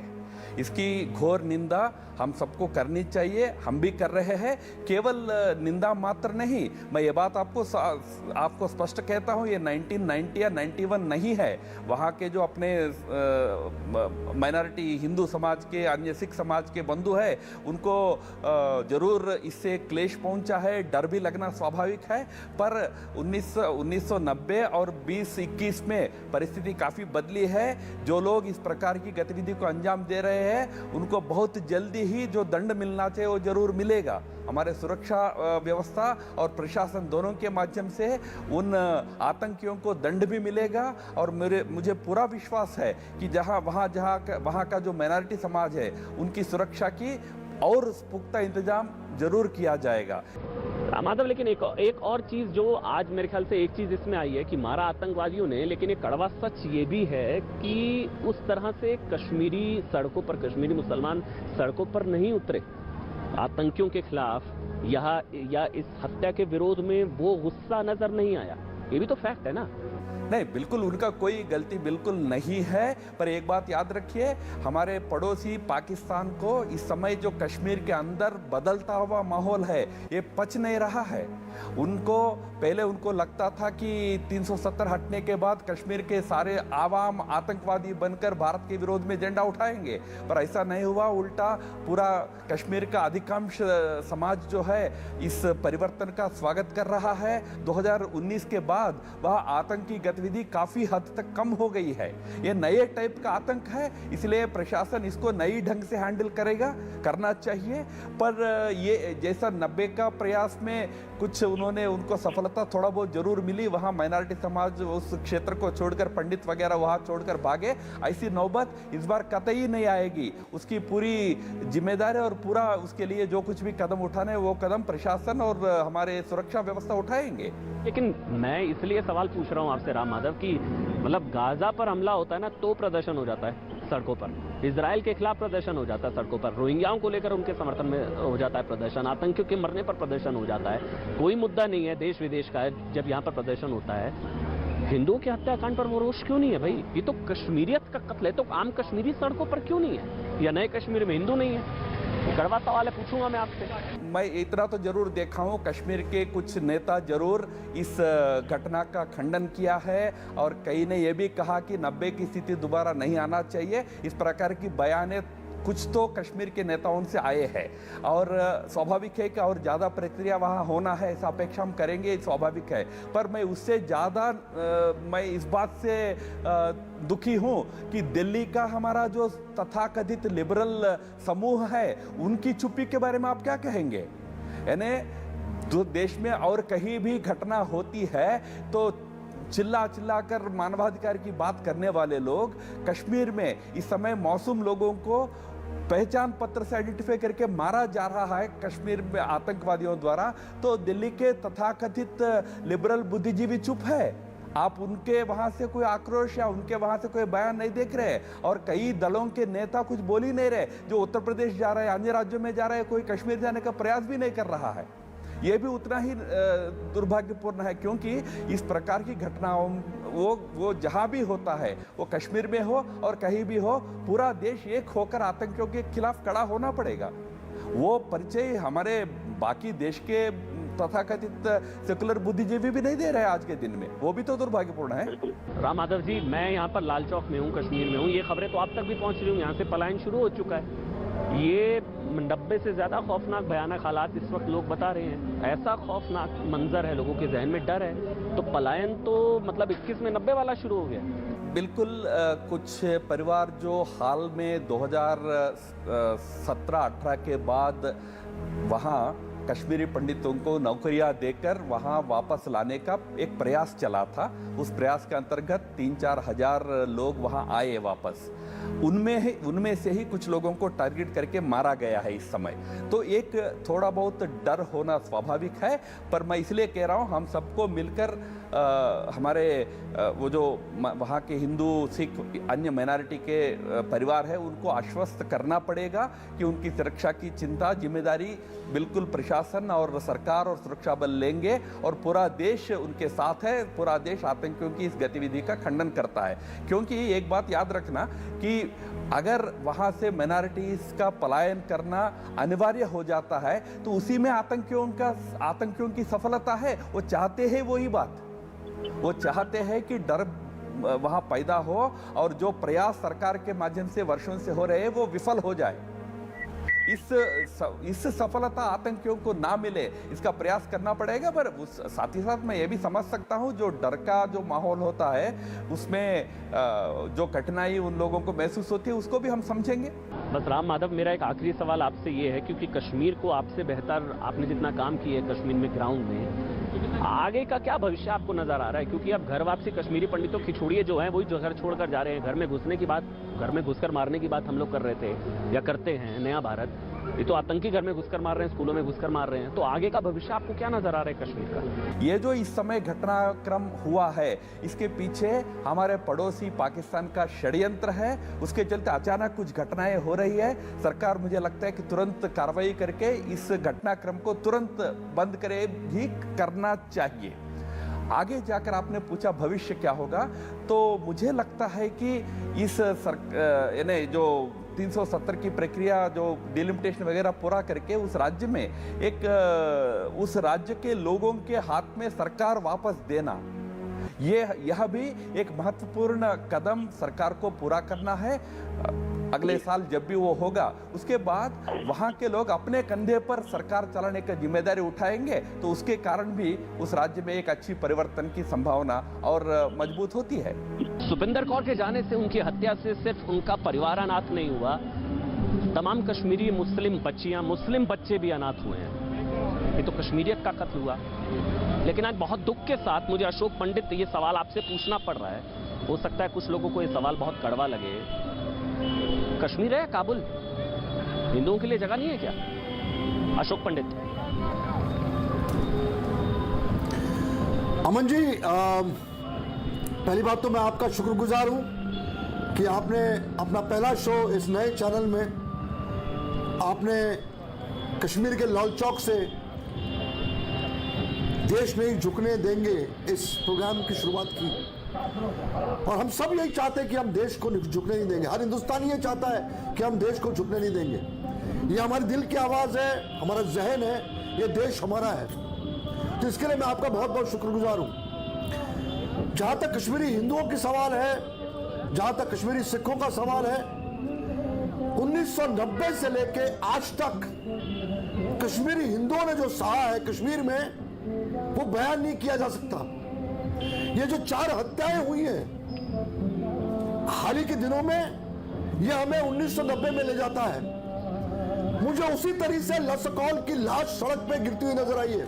इसकी घोर निंदा हम सबको करनी चाहिए, हम भी कर रहे हैं। केवल निंदा मात्र नहीं, मैं ये बात आपको स्पष्ट कहता हूँ, ये 1990 या 91 नहीं है। वहाँ के जो अपने माइनॉरिटी हिंदू समाज के, अन्य सिख समाज के बंधु हैं, उनको जरूर इससे क्लेश पहुंचा है, डर भी लगना स्वाभाविक है। पर 1990 और 2021 में परिस्थिति काफ़ी बदली है। जो लोग इस प्रकार की गतिविधि को अंजाम दे रहे हैं, उनको बहुत जल्दी ही जो दंड मिलना चाहिए वो जरूर मिलेगा। हमारे सुरक्षा व्यवस्था और प्रशासन दोनों के माध्यम से उन आतंकियों को दंड भी मिलेगा। और मुझे पूरा विश्वास है कि वहाँ का जो माइनॉरिटी समाज है, उनकी सुरक्षा की और पुख्ता इंतजाम जरूर किया जाएगा। माधव, लेकिन एक और चीज जो आज मेरे ख्याल से एक चीज इसमें आई है कि मारा आतंकवादियों ने, लेकिन एक कड़वा सच ये भी है कि उस तरह से कश्मीरी सड़कों पर, कश्मीरी मुसलमान सड़कों पर नहीं उतरे आतंकियों के खिलाफ या इस हत्या के विरोध में। वो गुस्सा नजर नहीं आया, ये भी तो फैक्ट है ना। नहीं, बिल्कुल उनका कोई गलती बिल्कुल नहीं है। पर एक बात याद रखिए, हमारे पड़ोसी पाकिस्तान को इस समय जो कश्मीर के अंदर बदलता हुआ माहौल है, ये पच नहीं रहा है। पहले उनको लगता था कि 370 हटने के बाद कश्मीर के सारे आवाम आतंकवादी बनकर भारत के विरोध में झंडा उठाएंगे, पर ऐसा नहीं हुआ। उल्टा पूरा कश्मीर का अधिकांश समाज जो है इस परिवर्तन का स्वागत कर रहा है। 2019 के बाद वह आतंकी गतिविधि काफी हद तक कम हो गई है। ये नए टाइप का आतंक है, इसलिए प्रशासन इसको नई ढंग से हैंडल करना चाहिए। पर ये जैसा 90 का प्रयास में कुछ उनको सफलता थोड़ा बहुत जरूर मिली, वहाँ माइनॉरिटी समाज उस क्षेत्र को छोड़कर, पंडित वगैरह वहाँ छोड़कर भागे, ऐसी नौबत इस बार कतई नहीं आएगी। उसकी पूरी जिम्मेदारी और पूरा उसके लिए जो कुछ भी कदम उठाने, वो कदम प्रशासन और हमारे सुरक्षा व्यवस्था उठाएंगे। लेकिन मैं इसलिए सवाल पूछ रहा हूँ आपसे राम माधव कि मतलब गाजा पर हमला होता है ना, तो प्रदर्शन हो जाता है सड़कों पर, इजराइल के खिलाफ प्रदर्शन हो जाता है सड़कों पर, रोहिंग्याओं को लेकर उनके समर्थन में हो जाता है प्रदर्शन, आतंकियों के मरने पर प्रदर्शन हो जाता है। कोई मुद्दा नहीं है देश विदेश का है जब यहाँ पर प्रदर्शन होता है। हिंदुओं के हत्याकांड पर वो रोष क्यों नहीं है भाई? ये तो कश्मीरियत का कत्ल है, तो आम कश्मीरी सड़कों पर क्यों नहीं है? या नए कश्मीर में हिंदू नहीं है? कड़वा सवाल है, पूछूंगा मैं आपसे। मैं इतना तो जरूर देखा हूँ, कश्मीर के कुछ नेता जरूर इस घटना का खंडन किया है और कई ने यह भी कहा कि 90 की स्थिति दोबारा नहीं आना चाहिए। इस प्रकार की बयानें कुछ तो कश्मीर के नेताओं से आए हैं और स्वाभाविक है कि और ज़्यादा प्रक्रिया वहाँ होना है, ऐसा अपेक्षा हम करेंगे, स्वाभाविक है। पर मैं उससे ज़्यादा मैं इस बात से दुखी हूँ कि दिल्ली का हमारा जो तथाकथित लिबरल समूह है, उनकी चुप्पी के बारे में आप क्या कहेंगे? यानी जो देश में और कहीं भी घटना होती है तो चिल्ला कर मानवाधिकार की बात करने वाले लोग कश्मीर में इस समय मासूम लोगों को पहचान पत्र से आइडेंटिफाई करके मारा जा रहा है कश्मीर में आतंकवादियों द्वारा, तो दिल्ली के तथाकथित लिबरल बुद्धिजीवी चुप है। आप उनके वहां से कोई आक्रोश या उनके वहां से कोई बयान नहीं देख रहे, और कई दलों के नेता कुछ बोल ही नहीं रहे। जो उत्तर प्रदेश जा रहे हैं, अन्य राज्यों में जा रहे हैं, कोई कश्मीर जाने का प्रयास भी नहीं कर रहा है। ये भी उतना ही दुर्भाग्यपूर्ण है, क्योंकि इस प्रकार की घटनाओं वो जहां भी होता है, वो कश्मीर में हो और कहीं भी हो, पूरा देश एक होकर आतंकियों के खिलाफ खड़ा होना पड़ेगा। वो परिचय हमारे बाकी देश के तथाकथित सेकुलर बुद्धिजीवी भी नहीं दे रहे आज के दिन में, वो भी तो दुर्भाग्यपूर्ण है। राम माधव जी, मैं यहाँ पर लाल चौक में हूँ, कश्मीर में हूँ। ये खबरें तो आप तक भी पहुँच रही हूँ, यहाँ से पलायन शुरू हो चुका है। ये 90 से ज्यादा खौफनाक भयानक हालात इस वक्त लोग बता रहे हैं। ऐसा खौफनाक मंजर है, लोगों के जहन में डर है। तो पलायन तो मतलब 21 में 90 वाला शुरू हो गया। बिल्कुल। कुछ परिवार जो हाल में 2017-18 के बाद वहाँ कश्मीरी पंडितों को नौकरियां देकर वहां वापस लाने का एक प्रयास चला था, उस प्रयास के अंतर्गत 3-4 हजार लोग वहां आए वापस। उनमें से ही कुछ लोगों को टारगेट करके मारा गया है इस समय। तो एक थोड़ा बहुत डर होना स्वाभाविक है, पर मैं इसलिए कह रहा हूं, हम सबको मिलकर हमारे वो जो वहाँ के हिंदू, सिख, अन्य माइनॉरिटी के परिवार है, उनको आश्वस्त करना पड़ेगा कि उनकी सुरक्षा की चिंता, जिम्मेदारी बिल्कुल प्रशासन प्रशासन और सरकार और सुरक्षा बल लेंगे और पूरा देश उनके साथ है। पूरा देश आतंकियों की इस गतिविधि का खंडन करता है, क्योंकि एक बात याद रखना कि अगर वहां से माइनॉरिटीज का पलायन करना अनिवार्य हो जाता है तो उसी में आतंकियों की सफलता है। वो चाहते हैं वही बात, वो चाहते हैं कि डर वहां पैदा हो और जो प्रयास सरकार के माध्यम से वर्षों से हो रहे हैं वो विफल हो जाए। इस सफलता आतंकियों को ना मिले, इसका प्रयास करना पड़ेगा। पर साथ ही साथ मैं ये भी समझ सकता हूं जो डर का जो माहौल होता है उसमें जो कठिनाई उन लोगों को महसूस होती है उसको भी हम समझेंगे। बस राम माधव, मेरा एक आखिरी सवाल आपसे ये है, क्योंकि कश्मीर को आपसे बेहतर आपने जितना काम किया है कश्मीर में ग्राउंड में, आगे का क्या भविष्य आपको नजर आ रहा है? क्योंकि अब घर वापसी कश्मीरी पंडितों खिचड़िए जो हैं वही जो घर छोड़कर जा रहे हैं। घर में घुसने की बात, घर में घुसकर मारने की बात हम लोग कर रहे थे या करते हैं। नया भारत, ये तो आतंकी घर में घुसकर मार रहे हैं, स्कूलों में घुसकर मार रहे हैं। तो आगे का भविष्य आपको क्या नजर आ रहा है कश्मीर का? ये जो इस समय घटनाक्रम हुआ है इसके पीछे हमारे पड़ोसी पाकिस्तान का षड्यंत्र है। उसके चलते अचानक कुछ घटनाएं हो रही है। सरकार मुझे लगता है कि तुरंत कार्रवाई करके इस घटनाक्रम को तुरंत बंद करे भी करना चाहिए। आगे जाकर आपने पूछा भविष्य क्या होगा, तो मुझे लगता है कि इस यानी जो 370 की प्रक्रिया जो डिलिमिटेशन वगैरह पूरा करके उस राज्य में उस राज्य के लोगों के हाथ में सरकार वापस देना, यह भी एक महत्वपूर्ण कदम सरकार को पूरा करना है। अगले साल जब भी वो होगा उसके बाद वहां के लोग अपने कंधे पर सरकार चलाने की जिम्मेदारी उठाएंगे, तो उसके कारण भी उस राज्य में एक अच्छी परिवर्तन की संभावना और मजबूत होती है। सुपिंदर कौर के जाने से, उनकी हत्या से सिर्फ उनका परिवार अनाथ नहीं हुआ, तमाम कश्मीरी मुस्लिम बच्चियां, मुस्लिम बच्चे भी अनाथ हुए हैं। ये तो कश्मीरियत का कत्ल हुआ। लेकिन आज बहुत दुख के साथ मुझे अशोक पंडित ये सवाल आपसे पूछना पड़ रहा है। हो सकता है कुछ लोगों को ये सवाल बहुत कड़वा लगे, कश्मीर है या काबुल? हिंदुओं के लिए जगह नहीं है क्या? अशोक पंडित। अमन जी, पहली बात तो मैं आपका शुक्रगुजार हूं कि आपने अपना पहला शो इस नए चैनल में आपने कश्मीर के लाल चौक से देश नहीं झुकने देंगे इस प्रोग्राम की शुरुआत की। और हम सब यही चाहते हैं कि हम देश को झुकने नहीं देंगे। हर हिंदुस्तानी ये चाहता है कि हम देश को झुकने नहीं देंगे। ये हमारे दिल की आवाज है, हमारा जहन है, ये देश हमारा है। तो इसके लिए मैं आपका बहुत बहुत शुक्रगुजार हूं। जहां तक कश्मीरी हिंदुओं की सवाल है, जहां तक कश्मीरी सिखों का सवाल है, 1990 से लेके आज तक कश्मीरी हिंदुओं ने जो सहा है कश्मीर में, वो बयान नहीं किया जा सकता। ये जो 4 हत्याएं हुई हैं हाल ही के दिनों में, ये हमें 1990 में ले जाता है। मुझे उसी तरह से लसकौल की लाश सड़क पे गिरती हुई नजर आई है।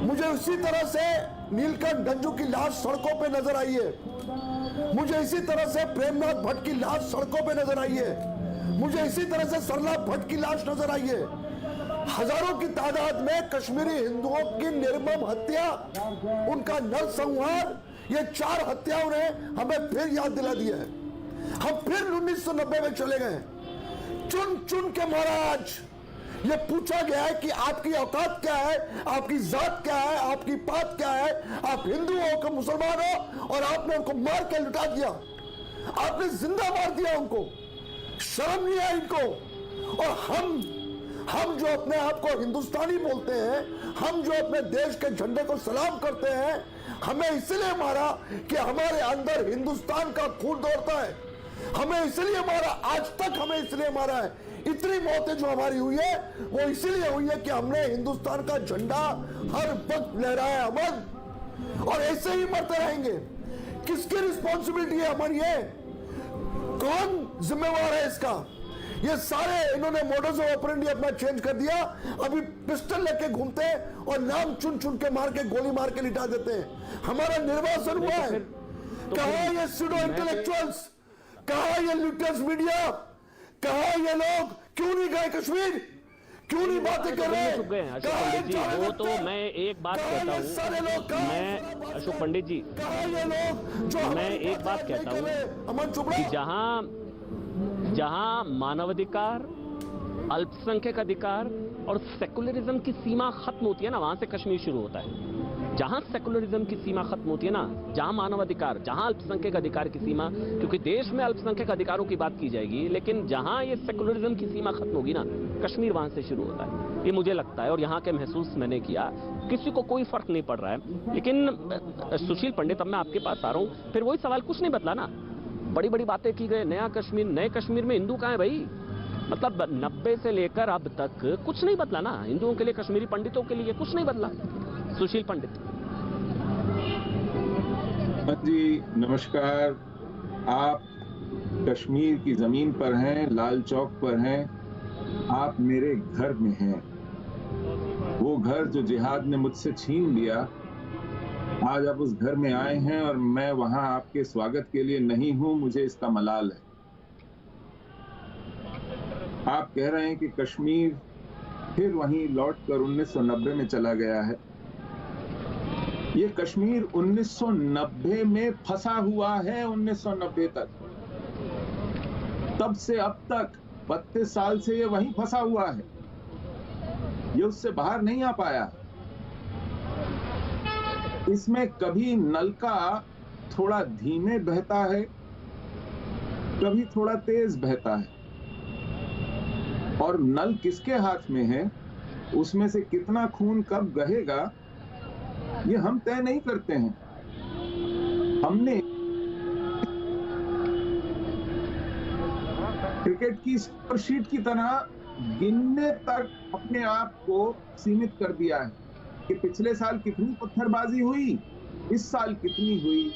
मुझे उसी तरह से नीलकंठ गंजू की लाश सड़कों पे नजर आई है। मुझे इसी तरह से प्रेमनाथ भट्ट की लाश सड़कों पे नजर आई है। मुझे इसी तरह से सरला भट्ट की लाश नजर आई है। हजारों की तादाद में कश्मीरी हिंदुओं की निर्मम हत्या, उनका नरसंहार, ये 4 हत्याओं ने हमें फिर याद दिला दिया है। हम फिर 1990 में चले गए। चुन चुन के महाराज ये पूछा गया है कि आपकी औकात क्या है, आपकी जात क्या है, आपकी पात क्या है, आप हिंदू हो कि मुसलमान हो, और आपने उनको मार के लुटा दिया। आपने जिंदा मार दिया उनको। शर्म नहीं है इनको। और हम जो अपने आप को हिंदुस्तानी बोलते हैं, हम जो अपने देश के झंडे को सलाम करते हैं, हमें इसलिए मारा कि हमारे अंदर हिंदुस्तान का खून दौड़ता है। हमें इसलिए मारा, आज तक हमें इसलिए मारा है। इतनी मौतें जो हमारी हुई है वो इसलिए हुई है कि हमने हिंदुस्तान का झंडा हर वक्त लहराया अमन, और ऐसे ही मरते रहेंगे। किसकी रिस्पॉन्सिबिलिटी है अमन? ये कौन जिम्मेवार है इसका? ये सारे इन्होंने मोडस ऑफ ऑपरेंडी अपना चेंज कर दिया। अभी पिस्टल लेके घूमते हैं और नाम चुन चुन के मार के, गोली मार के लिटा देते हैं। हमारा निर्वासन हुआ है। कहां ये सूडो इंटेलेक्चुअल्स, कहां ये लिटरस मीडिया, कहां ये लोग? क्यों नहीं गए कश्मीर? क्यों नहीं बातें कर रहे? चुप गए अशोक पंडित जी। वो तो मैं एक बात कहता हूँ, मैं अशोक पंडित जी, मैं एक बात कहता हूँ कि जहां मानवाधिकार अल्पसंख्यक अधिकार और सेकुलरिज्म की सीमा खत्म होती है ना, वहां से कश्मीर शुरू होता है। जहां सेकुलरिज्म की सीमा खत्म होती है ना, जहां मानवाधिकार, जहां अल्पसंख्यक अधिकार की सीमा, क्योंकि देश में अल्पसंख्यक अधिकारों की बात की जाएगी, लेकिन जहां ये सेकुलरिज्म की सीमा खत्म होगी ना, कश्मीर वहां से शुरू होता है। ये मुझे लगता है, और यहाँ के महसूस मैंने किया। किसी को कोई फर्क नहीं पड़ रहा है। लेकिन सुशील पंडित, अब मैं आपके पास आ रहा हूं, फिर वही सवाल, कुछ नहीं बदला ना। बड़ी बड़ी बातें की गई, नया कश्मीर, नए कश्मीर में हिंदू कहाँ है भाई? मतलब 90 से लेकर अब तक कुछ नहीं बदला ना, हिंदुओं के लिए, कश्मीरी पंडितों के लिए कुछ नहीं बदला। सुशील पंडित जी नमस्कार। आप कश्मीर की जमीन पर हैं, लाल चौक पर हैं, आप मेरे घर में हैं। वो घर जो जिहाद ने मुझसे छीन लिया, आज आप उस घर में आए हैं और मैं वहां आपके स्वागत के लिए नहीं हूं, मुझे इसका मलाल है। आप कह रहे हैं कि कश्मीर फिर वहीं लौटकर 1990 में चला गया है। ये कश्मीर 1990 में फंसा हुआ है, 1990 तक। तब से अब तक 32 साल से ये वहीं फंसा हुआ है, ये उससे बाहर नहीं आ पाया। इसमें कभी नलका थोड़ा धीमे बहता है, कभी थोड़ा तेज बहता है, और नल किसके हाथ में है, उसमें से कितना खून कब बहेगा, ये हम तय नहीं करते हैं। हमने क्रिकेट की स्कोरशीट की तरह गिनने तक अपने आप को सीमित कर दिया है कि पिछले साल कितनी पत्थरबाजी हुई, इस साल कितनी हुई,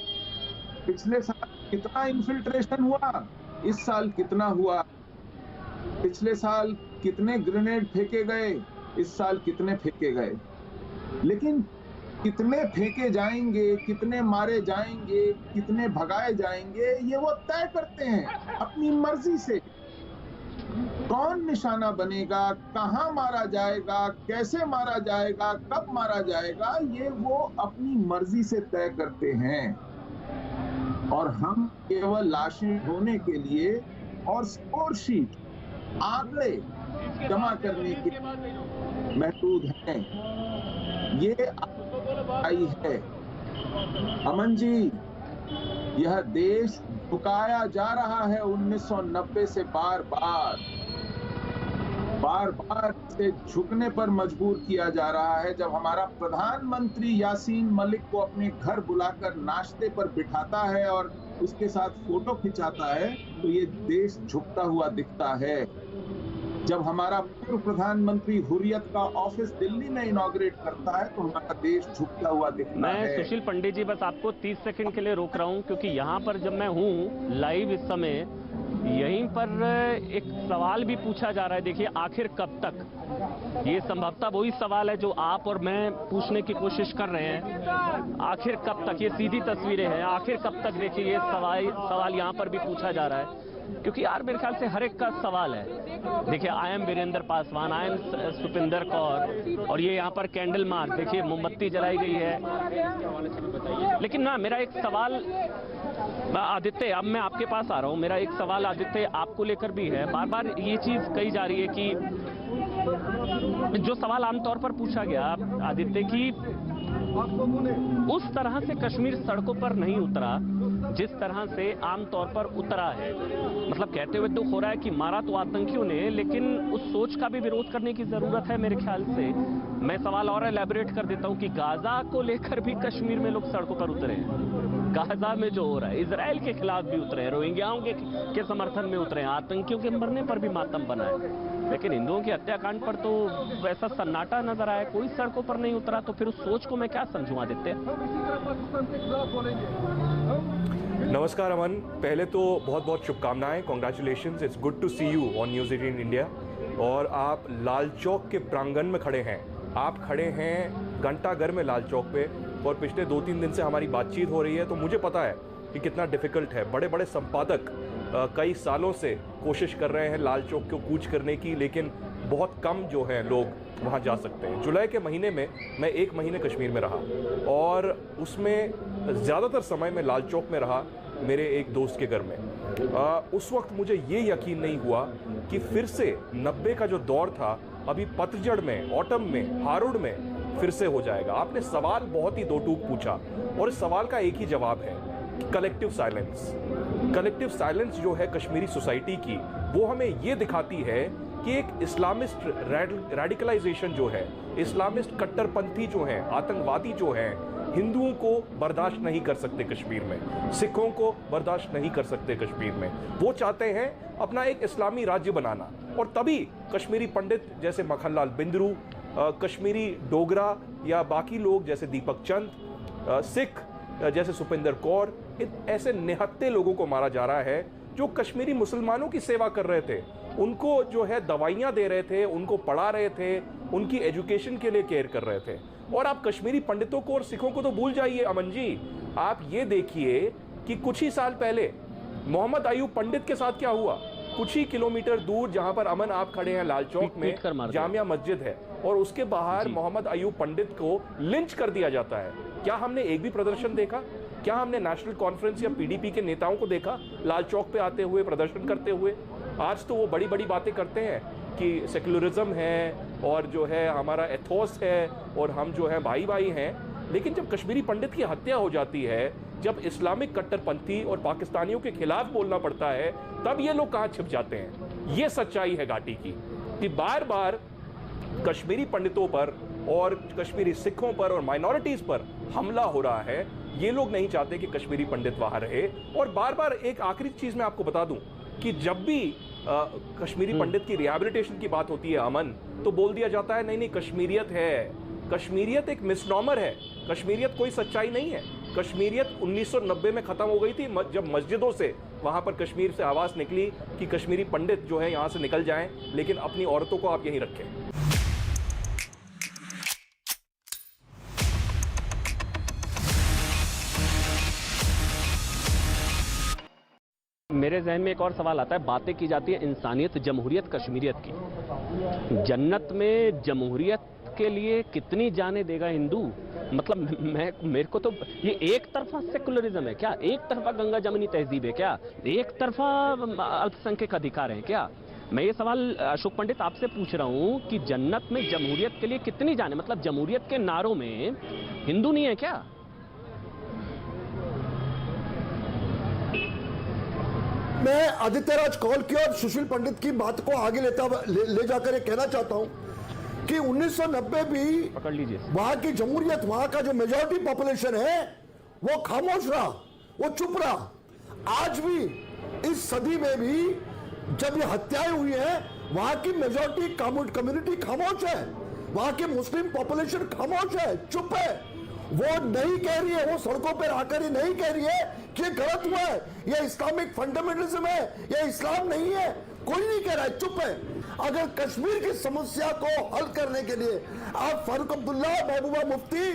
पिछले साल कितना इन्फिल्ट्रेशन हुआ, इस साल कितना हुआ, पिछले साल कितने ग्रेनेड फेंके गए, इस साल कितने फेंके गए। लेकिन कितने फेंके जाएंगे, कितने मारे जाएंगे, कितने भगाए जाएंगे, ये वो तय करते हैं अपनी मर्जी से। कौन निशाना बनेगा, कहां मारा जाएगा, कैसे मारा जाएगा, कब मारा जाएगा, ये वो अपनी मर्जी से तय करते हैं। और हम केवल लाशें ढोने के लिए और स्कोरशीट, आंकड़े जमा करने के महदूद हैं। ये आई है। अमन जी, यह देश झुकाया जा रहा है 1990 से बार बार से झुकने पर मजबूर किया जा रहा है। जब हमारा प्रधानमंत्री यासीन मलिक को अपने घर बुलाकर नाश्ते पर बिठाता है और उसके साथ फोटो खिंचाता है, तो ये देश झुकता हुआ दिखता है। जब हमारा पूर्व प्रधानमंत्री हुर्रियत का ऑफिस दिल्ली में इनॉग्रेट करता है, तो हमारा देश झुकता हुआ दिखता है। मैं सुशील पंडित जी बस आपको 30 सेकंड के लिए रोक रहा हूं, क्योंकि यहाँ पर जब मैं हूँ लाइव इस समय, यहीं पर एक सवाल भी पूछा जा रहा है। देखिए, आखिर कब तक, ये संभवतः वही सवाल है जो आप और मैं पूछने की कोशिश कर रहे हैं। आखिर कब तक, ये सीधी तस्वीरें हैं, आखिर कब तक, देखिए ये सवाल यहाँ पर भी पूछा जा रहा है, क्योंकि यार मेरे ख्याल से हर एक का सवाल है। देखिए, I am Virendra Paswan, I am Supinder Kaur, और ये यहाँ पर कैंडल मार्च, देखिए मोमबत्ती जलाई गई है। लेकिन ना, मेरा एक सवाल आदित्य, अब मैं आपके पास आ रहा हूँ, मेरा एक सवाल आदित्य आपको लेकर भी है। बार बार ये चीज कही जा रही है कि जो सवाल आमतौर पर पूछा गया आदित्य, कि उस तरह से कश्मीर सड़कों पर नहीं उतरा जिस तरह से आमतौर पर उतरा है। मतलब कहते हुए दुख हो रहा है कि मारा तो आतंकियों ने, लेकिन उस सोच का भी विरोध करने की जरूरत है मेरे ख्याल से। मैं सवाल और एलैबोरेट कर देता हूं कि गाजा को लेकर भी कश्मीर में लोग सड़कों पर उतरे हैं। गाजा में जो हो रहा है, इजराइल के खिलाफ भी उतरे हैं, रोहिंग्याओं के समर्थन में उतरे हैं, आतंकियों के मरने पर भी मातम बना है। लेकिन हिंदुओं की हत्याकांड पर तो वैसा सन्नाटा नजर आया, कोई सड़कों पर नहीं उतरा। तो फिर उस सोच को मैं क्या समझूं आदित्य? नमस्कार अमन, पहले तो बहुत बहुत शुभकामनाएं, congratulations, it's good to see you on news 18 India. और आप लाल चौक के प्रांगण में खड़े हैं, आप खड़े हैं घंटाघर में लाल चौक पे, और पिछले 2-3 दिन से हमारी बातचीत हो रही है, तो मुझे पता है कि कितना डिफ़िकल्ट है। बड़े बड़े संपादक कई सालों से कोशिश कर रहे हैं लाल चौक को कूच करने की, लेकिन बहुत कम जो हैं लोग वहाँ जा सकते हैं। जुलाई के महीने में मैं 1 महीने कश्मीर में रहा, और उसमें ज़्यादातर समय मैं लाल चौक में रहा, मेरे एक दोस्त के घर में। उस वक्त मुझे ये यकीन नहीं हुआ कि फिर से 90 का जो दौर था अभी पतझड़ में, ऑटम में, हारुड़ में फिर से हो जाएगा। आपने सवाल बहुत ही दो टूक पूछा और इस सवाल का एक ही जवाब है, कलेक्टिव साइलेंस। कलेक्टिव साइलेंस जो है कश्मीरी सोसाइटी की, वो हमें ये दिखाती है कि एक इस्लामिस्ट रेडिकलाइजेशन जो है, इस्लामिस्ट कट्टरपंथी जो है, आतंकवादी जो है, हिंदुओं को बर्दाश्त नहीं कर सकते कश्मीर में, सिखों को बर्दाश्त नहीं कर सकते कश्मीर में। वो चाहते हैं अपना एक इस्लामी राज्य बनाना, और तभी कश्मीरी पंडित जैसे मक्खनलाल बिंद्रू, कश्मीरी डोगरा या बाकी लोग जैसे दीपक चंद, सिख जैसे सुपिंदर कौर, ऐसे निहत्थे लोगों को मारा जा रहा है जो कश्मीरी मुसलमानों की सेवा कर रहे थे, उनको जो है दवाइयाँ दे रहे थे, उनको पढ़ा रहे थे, उनकी एजुकेशन के लिए केयर कर रहे थे। और आप कश्मीरी पंडितों को और सिखों को तो भूल जाइए अमन जी, आप ये देखिए कि कुछ ही साल पहले मोहम्मद अयूब पंडित के साथ क्या हुआ। कुछ ही किलोमीटर दूर जहां पर अमन आप खड़े हैं लाल चौक में जामिया मस्जिद है, और उसके बाहर मोहम्मद अयूब पंडित को लिंच कर दिया जाता है। क्या हमने एक भी प्रदर्शन देखा? क्या हमने नेशनल कॉन्फ्रेंस या पीडीपी के नेताओं को देखा लाल चौक पे आते हुए, प्रदर्शन करते हुए? आज तो वो बड़ी बड़ी बातें करते हैं कि सेक्युलरिज्म है और जो है हमारा एथोस है और हम जो है भाई भाई हैं, लेकिन जब कश्मीरी पंडित की हत्या हो जाती है, जब इस्लामिक कट्टरपंथी और पाकिस्तानियों के खिलाफ बोलना पड़ता है, तब ये लोग कहाँ छिप जाते हैं। ये सच्चाई है घाटी की कि बार बार कश्मीरी पंडितों पर और कश्मीरी सिखों पर और माइनॉरिटीज पर हमला हो रहा है। ये लोग नहीं चाहते कि कश्मीरी पंडित वहां रहे। और बार बार एक आखिरी चीज मैं आपको बता दूं कि जब भी कश्मीरी पंडित की रिहैबिलिटेशन की बात होती है अमन, तो बोल दिया जाता है नहीं नहीं कश्मीरियत है। कश्मीरियत एक मिसनॉमर है, कश्मीरियत कोई सच्चाई नहीं है। कश्मीरियत 1990 में खत्म हो गई थी जब मस्जिदों से वहां पर कश्मीर से आवाज निकली कि कश्मीरी पंडित जो है यहां से निकल जाएं, लेकिन अपनी औरतों को आप यहीं रखें। मेरे जहन में एक और सवाल आता है, बातें की जाती है इंसानियत, जमहूरियत, कश्मीरियत की। जन्नत में जमहूरियत के लिए कितनी जाने देगा हिंदू? मतलब मेरे को तो ये एक तरफा सेकुलरिज्म है क्या? एक तरफा गंगा जमनी तहजीब है क्या? एक तरफा अल्पसंख्यक अधिकार है क्या? मैं ये सवाल अशोक पंडित आपसे पूछ रहा हूं कि जन्नत में जमहूरियत के लिए कितनी जाने, मतलब जमहूरियत के नारों में हिंदू नहीं है क्या? मैं आदित्य राज कौल की और सुशील पंडित की बात को आगे ले जाकर ये कहना चाहता हूं कि 1990 भी पकड़ लीजिए, वहां की जमहूरियत, वहां का जो मेजॉरिटी पॉपुलेशन है वो खामोश रहा, वो चुप रहा। आज भी इस सदी में भी जब ये हत्याएं हुई हैं, वहां की मेजॉरिटी कम्युनिटी खामोश है, वहां की मुस्लिम पॉपुलेशन खामोश है, चुप है। वो नहीं कह रही है, वो सड़कों पर आकर ही नहीं कह रही है कि ये गलत हुआ है, ये इस्लामिक फंडामेंटलिज्म है, ये इस्लाम नहीं है। कोई नहीं कह रहा है, चुप है। अगर कश्मीर की समस्या को हल करने के लिए आप फारूक अब्दुल्ला, महबूबा मुफ्ती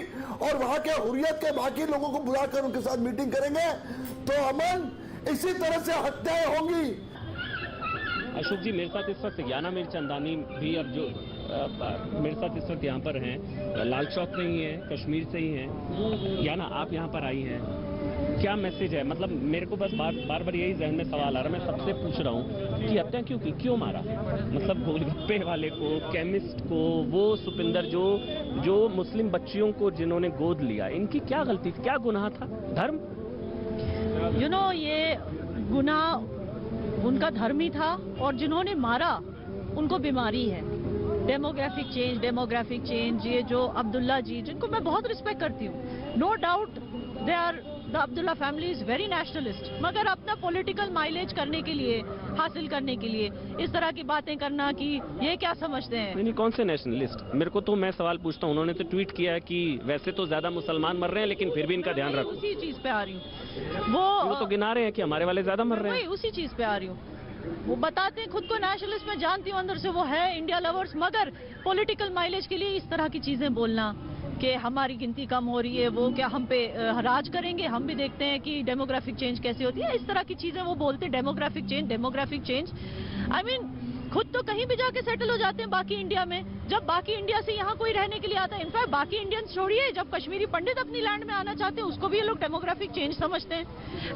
और वहां के हुर्रियत के बाकी लोगों को बुलाकर उनके साथ मीटिंग करेंगे तो अमन इसी तरह से हत्याएं होंगी। अशोक जी, मेरे साथ इस वक्त याना मीर चंदानी भी अब जो मेरे साथ इस वक्त यहाँ पर हैं, लाल चौक से ही हैं, कश्मीर से ही हैं। याना, आप यहाँ पर आई हैं, क्या मैसेज है? मतलब मेरे को बस बार बार यही जहन में सवाल आ रहा है, मैं सबसे पूछ रहा हूँ कि हत्या क्यों की, क्यों मारा? मतलब गोलगप्पे वाले को, केमिस्ट को, वो सुपिंदर जो मुस्लिम बच्चियों को जिन्होंने गोद लिया, इनकी क्या गलती थी, क्या गुनाह था? धर्म, ये गुनाह उनका धर्म ही था, और जिन्होंने मारा उनको बीमारी है, डेमोग्राफिक चेंज। ये जो अब्दुल्ला जी, जिनको मैं बहुत रिस्पेक्ट करती हूँ, no doubt they are the Abdullah family is very nationalist, मगर अपना पॉलिटिकल माइलेज करने के लिए, हासिल करने के लिए इस तरह की बातें करना कि ये क्या समझते हैं। नहीं, कौन से नेशनलिस्ट? मेरे को तो, मैं सवाल पूछता हूँ, उन्होंने तो ट्वीट किया है कि वैसे तो ज्यादा मुसलमान मर रहे हैं लेकिन फिर भी इनका ध्यान रखो। उसी चीज पे आ रही हूँ, वो तो गिना रहे हैं कि हमारे वाले ज्यादा मर रहे हैं। उसी चीज पे आ रही हूँ। वो बताते हैं खुद को नेशनलिस्ट, मैं जानती हूँ अंदर से वो है इंडिया लवर्स, मगर पॉलिटिकल माइलेज के लिए इस तरह की चीजें बोलना कि हमारी गिनती कम हो रही है, वो क्या हम पे राज करेंगे, हम भी देखते हैं कि डेमोग्राफिक चेंज कैसे होती है, इस तरह की चीजें वो बोलते हैं। Demographic change. आई मीन खुद तो कहीं भी जाके सेटल हो जाते हैं बाकी इंडिया में, जब बाकी इंडिया से यहाँ कोई रहने के लिए आता है। इनफैक्ट बाकी इंडियंस छोड़िए, जब कश्मीरी पंडित अपनी लैंड में आना चाहते हैं उसको भी ये लोग डेमोग्राफिक चेंज समझते हैं।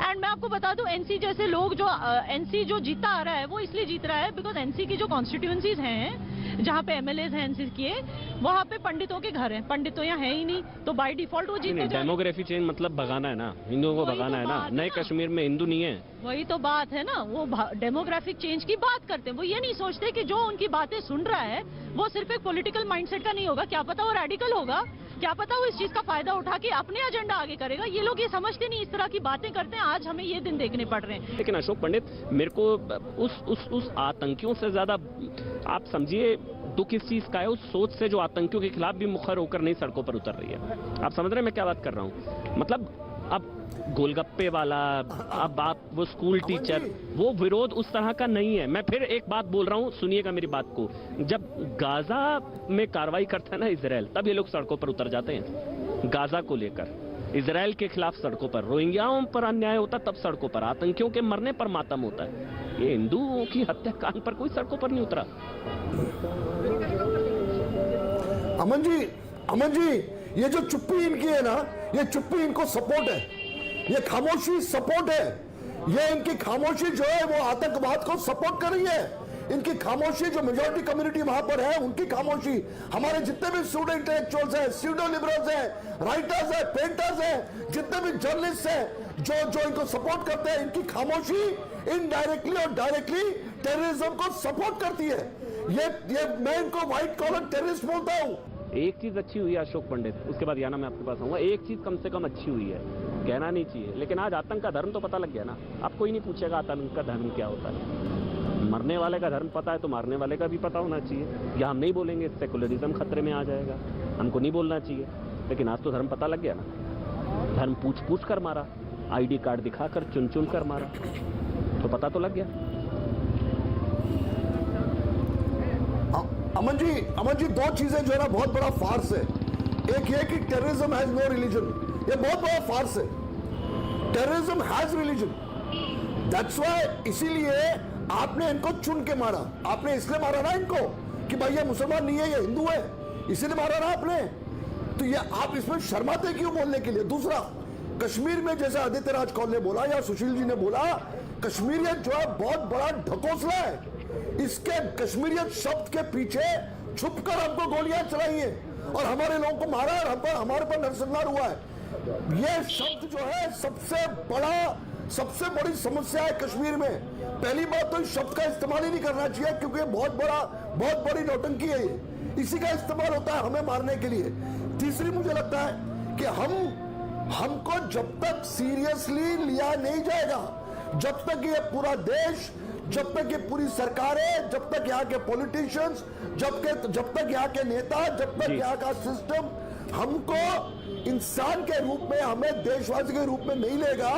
एंड मैं आपको बता दूं, एनसी जैसे लोग जो एनसी जो जीता आ रहा है वो इसलिए जीत रहा है बिकॉज एनसी की जो कॉन्स्टिट्यूएंसीज हैं जहाँ पे एमएलएज हैं एनसी के, वहाँ पे पंडितों के घर हैं, पंडित तो यहाँ है ही नहीं, तो बाय डिफॉल्ट वो जीतते जाएंगे। डेमोग्राफी चेंज मतलब भगाना है ना, हिंदुओं को भगाना है ना। नए कश्मीर में हिंदू नहीं है, वही तो बात है ना। वो डेमोग्राफिक चेंज की बात करते हैं, वो ये नहीं सोचते कि जो उनकी बातें सुन रहा है वो सिर्फ एक पॉलिटिकल माइंडसेट का नहीं होगा, क्या पता वो रेडिकल होगा, क्या पता वो इस चीज का फायदा उठा के अपने एजेंडा आगे करेगा। ये लोग ये समझते नहीं, इस तरह की बातें करते हैं। आज हमें ये दिन देखने पड़ रहे हैं। लेकिन अशोक पंडित, मेरे को उस आतंकियों से ज्यादा आप समझिए दुख इस चीज का है, उस सोच से जो आतंकियों के खिलाफ भी मुखर होकर नहीं सड़कों पर उतर रही है। आप समझ रहे हैं मैं क्या बात कर रहा हूँ? मतलब अब गोलगप्पे वाला, अब आप वो स्कूल टीचर, वो विरोध उस तरह का नहीं है। मैं फिर एक बात बोल रहा हूँ, सुनिएगा मेरी बात को। जब गाजा में कार्रवाई करता है ना इजराइल, तब ये लोग सड़कों पर उतर जाते हैं। गाजा को लेकर इजराइल के खिलाफ सड़कों पर, रोहिंग्याओं पर अन्याय होता तब सड़कों पर, आतंकियों के मरने पर मातम होता है। ये हिंदुओं की हत्याकांड पर कोई सड़कों पर नहीं उतरा। अमन जी, ये जो चुप्पी इनकी है ना, ये चुप्पी इनको सपोर्ट है, ये खामोशी सपोर्ट है। ये इनकी खामोशी जो है वो आतंकवाद को सपोर्ट कर रही है। इनकी खामोशी जो मेजॉरिटी कम्युनिटी वहां पर है, उनकी खामोशी, हमारे जितने भी स्टूडो इंटेलेक्चुअल्स हैं, स्यूडो लिबरल्स हैं, राइटर्स हैं, पेंटर्स हैं, जितने भी जर्नलिस्ट हैं जो इनको सपोर्ट करते हैं, इनकी खामोशी इनडायरेक्टली और डायरेक्टली टेररिज्म को सपोर्ट करती है। ये मैं इनको व्हाइट कॉलर टेररिस्ट बोलता हूं। एक चीज अच्छी हुई है अशोक पंडित, उसके बाद याना मैं आपके पास आऊंगा। एक चीज कम से कम अच्छी हुई है, कहना नहीं चाहिए, लेकिन आज आतंक का धर्म तो पता लग गया ना। अब कोई नहीं पूछेगा आतंक का धर्म क्या होता है। मरने वाले का धर्म पता है तो मारने वाले का भी पता होना चाहिए। या हम नहीं बोलेंगे सेकुलरिज्म खतरे में आ जाएगा, हमको नहीं बोलना चाहिए, लेकिन आज तो धर्म पता लग गया ना। धर्म पूछ पूछ कर मारा, आईडी कार्ड दिखाकर चुन चुन कर मारा, तो पता तो लग गया। अमन जी, दो चीजें जो है ना बहुत बड़ा फार्स है। एक ये कि टेररिज्म हैज नो रिलीजन, ये बहुत बड़ा फार्स है। Terrorism has religion, that's why, इसीलिए आपने इनको चुन के मारा। आपने इसलिए मारा ना इनको कि भाई ये मुसलमान नहीं है, ये हिंदू है, इसीलिए मारा ना आपने। तो ये आप इसमें शर्माते क्यों बोलने के लिए? दूसरा, कश्मीर में जैसे आदित्य राज कौल ने बोला या सुशील जी ने बोला, कश्मीरियत जो है बहुत बड़ा ढकोसला है। इसके कश्मीरियत शब्द के पीछे छुपकर हमको गोलियां चलाई हैं और हमारे लोगों को मारा और हमारे पर नरसंहार हुआ है। ये शब्द जो है सबसे बड़ी समस्या है कश्मीर में। पहली बात तो इस शब्द का इस्तेमाल ही नहीं करना चाहिए, क्योंकि बहुत बड़ी नौटंकी है ये, इसी का इस्तेमाल होता है हमें मारने के लिए। तीसरी, मुझे लगता है कि हमको जब तक सीरियसली लिया नहीं जाएगा, जब तक ये पूरा देश, जब तक ये पूरी सरकारें, जब तक यहाँ के पॉलिटिशियंस, जब तक यहाँ के नेता, जब तक यहाँ का सिस्टम हमको इंसान के रूप में, हमें देशवासी के रूप में नहीं लेगा,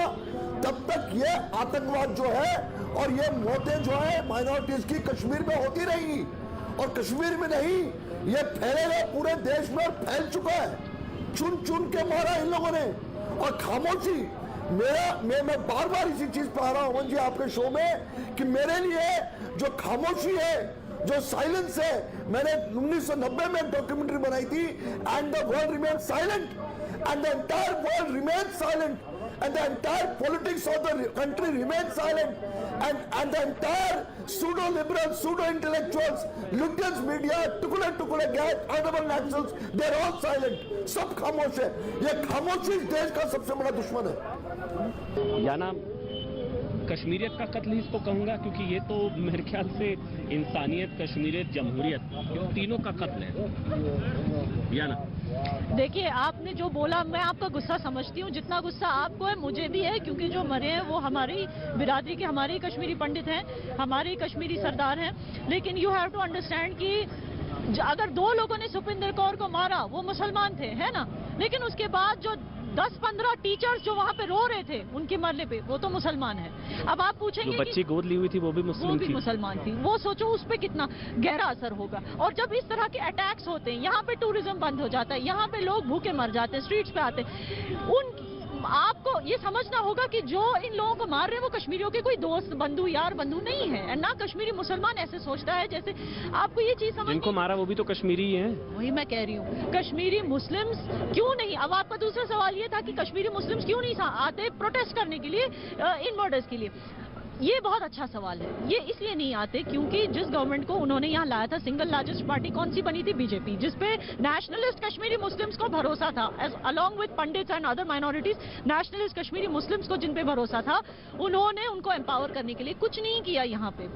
तब तक ये आतंकवाद जो है और ये मौतें जो है माइनॉरिटीज की कश्मीर में होती रहेंगी। और कश्मीर में नहीं, ये फैलेगा पूरे देश में और फैल चुका है। चुन चुन के मारा इन लोगों ने। और खामोशी, मैं बार बार इसी चीज पर आ रहा हूं अमन जी आपके शो में, कि मेरे लिए जो खामोशी है, जो साइलेंस है, मैंने 1990 में डॉक्यूमेंट्री बनाई थी, and the world remain silent, and the entire world remain silent, and the entire politics of the country remains silent, and the entire pseudo-liberals, pseudo-intellectuals, Lutyens media, टुकड़े gas, honorable nationals, they're all silent. सब खामोश है। ये खामोशी इस देश का सबसे बड़ा दुश्मन है। या ना कश्मीरियत का कत्ल ही इसको कहूंगा, क्योंकि ये तो मेरे ख्याल से इंसानियत, कश्मीरियत, जमहूरियत, ये तीनों का कत्ल है। या ना देखिए, आपने जो बोला, मैं आपका गुस्सा समझती हूँ। जितना गुस्सा आपको है मुझे भी है, क्योंकि जो मरे हैं वो हमारी बिरादरी के, हमारे कश्मीरी पंडित हैं, हमारे कश्मीरी सरदार हैं। लेकिन यू हैव टू अंडरस्टैंड कि अगर 2 लोगों ने सुपिंदर कौर को मारा, वो मुसलमान थे, है ना, लेकिन उसके बाद जो 10-15 टीचर्स जो वहाँ पे रो रहे थे उनके मरने पे, वो तो मुसलमान है। अब आप पूछेंगे जो बच्ची गोद ली हुई थी वो भी मुसलमान थी। वो सोचो उस पे कितना गहरा असर होगा। और जब इस तरह के अटैक्स होते हैं, यहाँ पे टूरिज्म बंद हो जाता है, यहाँ पे लोग भूखे मर जाते हैं, स्ट्रीट्स पे आते हैं, आपको ये समझना होगा कि जो इन लोगों को मार रहे हैं वो कश्मीरियों के कोई दोस्त बंधु यार बंधु नहीं है, ना कश्मीरी मुसलमान ऐसे सोचता है जैसे आपको ये चीज समझ। जिनको मारा वो भी तो कश्मीरी ही है। वही मैं कह रही हूँ, कश्मीरी मुस्लिम्स क्यों नहीं। अब आपका दूसरा सवाल ये था कि कश्मीरी मुस्लिम्स क्यों नहीं आते प्रोटेस्ट करने के लिए इन बॉर्डर्स के लिए। ये बहुत अच्छा सवाल है। ये इसलिए नहीं आते क्योंकि जिस गवर्नमेंट को उन्होंने यहाँ लाया था, सिंगल लार्जेस्ट पार्टी कौन सी बनी थी? बीजेपी, जिसपे नेशनलिस्ट कश्मीरी मुस्लिम्स को भरोसा था, along with pandits and other minorities. Nationalist Kashmiri Muslims को जिन पे भरोसा था, उन्होंने उनको एम्पावर करने के लिए कुछ नहीं किया यहाँ पे।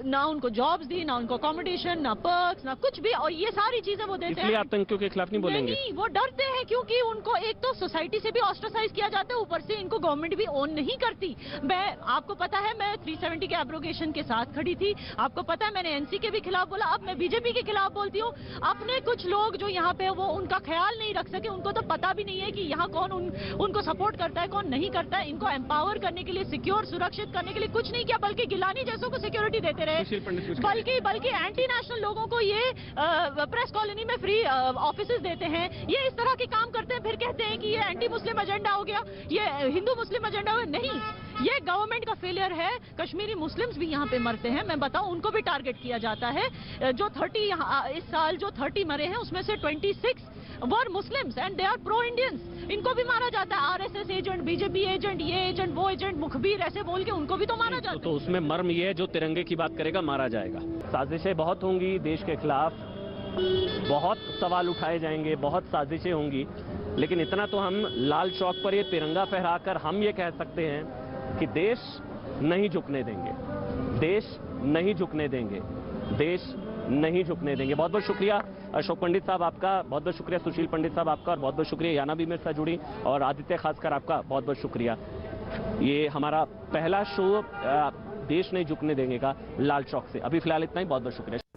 ना उनको जॉब्स दी, ना उनको अकोमोडेशन, ना पर्क्स, ना कुछ भी। और ये सारी चीजें वो देते हैं। इसलिए आतंकियों के खिलाफ नहीं बोलेंगे? नहीं, वो डरते हैं क्योंकि उनको एक तो सोसाइटी से भी ऑस्ट्रासाइज किया जाता है, ऊपर से इनको गवर्नमेंट भी ओन नहीं करती। मैं आपको पता है मैं 370 के एब्रोगेशन के साथ खड़ी थी, आपको पता है मैंने एनसी के भी खिलाफ बोला, अब मैं बीजेपी के खिलाफ बोलती हूँ। अपने कुछ लोग जो यहाँ पे वो उनका ख्याल नहीं रख सके, उनको तो पता भी नहीं है कि यहाँ कौन उनको सपोर्ट करता है कौन नहीं करता है। इनको एम्पावर करने के लिए, सिक्योर सुरक्षित करने के लिए कुछ नहीं किया, बल्कि गिलानी जैसों को सिक्योरिटी देते रहे, बल्कि एंटी नेशनल लोगों को ये प्रेस कॉलोनी में फ्री ऑफिस देते हैं। ये इस तरह के काम करते हैं, फिर कहते हैं कि ये एंटी मुस्लिम एजेंडा हो गया, ये हिंदू मुस्लिम एजेंडा हो गया। नहीं, ये गवर्नमेंट का फेलियर है। कश्मीरी मुस्लिम्स भी यहाँ पे मरते हैं, मैं बताऊं, उनको भी टारगेट किया जाता है। जो 30 इस साल जो 30 मरे हैं उसमें से 26 were Muslims and they are pro Indians. इनको भी मारा जाता है, आरएसएस एजेंट, बीजेपी एजेंट, ये एजेंट, वो एजेंट, मुखबिर ऐसे बोल के उनको भी तो मारा जाता है। तो उसमें मर्म ये है, जो तिरंगे की बात करेगा मारा जाएगा। साजिशें बहुत होंगी देश के खिलाफ, बहुत सवाल उठाए जाएंगे, बहुत साजिशें होंगी, लेकिन इतना तो हम लाल चौक पर ये तिरंगा फहराकर हम ये कह सकते हैं कि देश नहीं झुकने देंगे, देश नहीं झुकने देंगे, देश नहीं झुकने देंगे। बहुत बहुत शुक्रिया अशोक पंडित साहब आपका, बहुत बहुत शुक्रिया सुशील पंडित साहब आपका, और बहुत बहुत शुक्रिया याना भी मेरे साथ जुड़ी, और आदित्य खासकर आपका बहुत बहुत शुक्रिया। ये हमारा पहला शो देश नहीं झुकने देंगे का लाल चौक से। अभी फिलहाल इतना ही, बहुत बहुत शुक्रिया।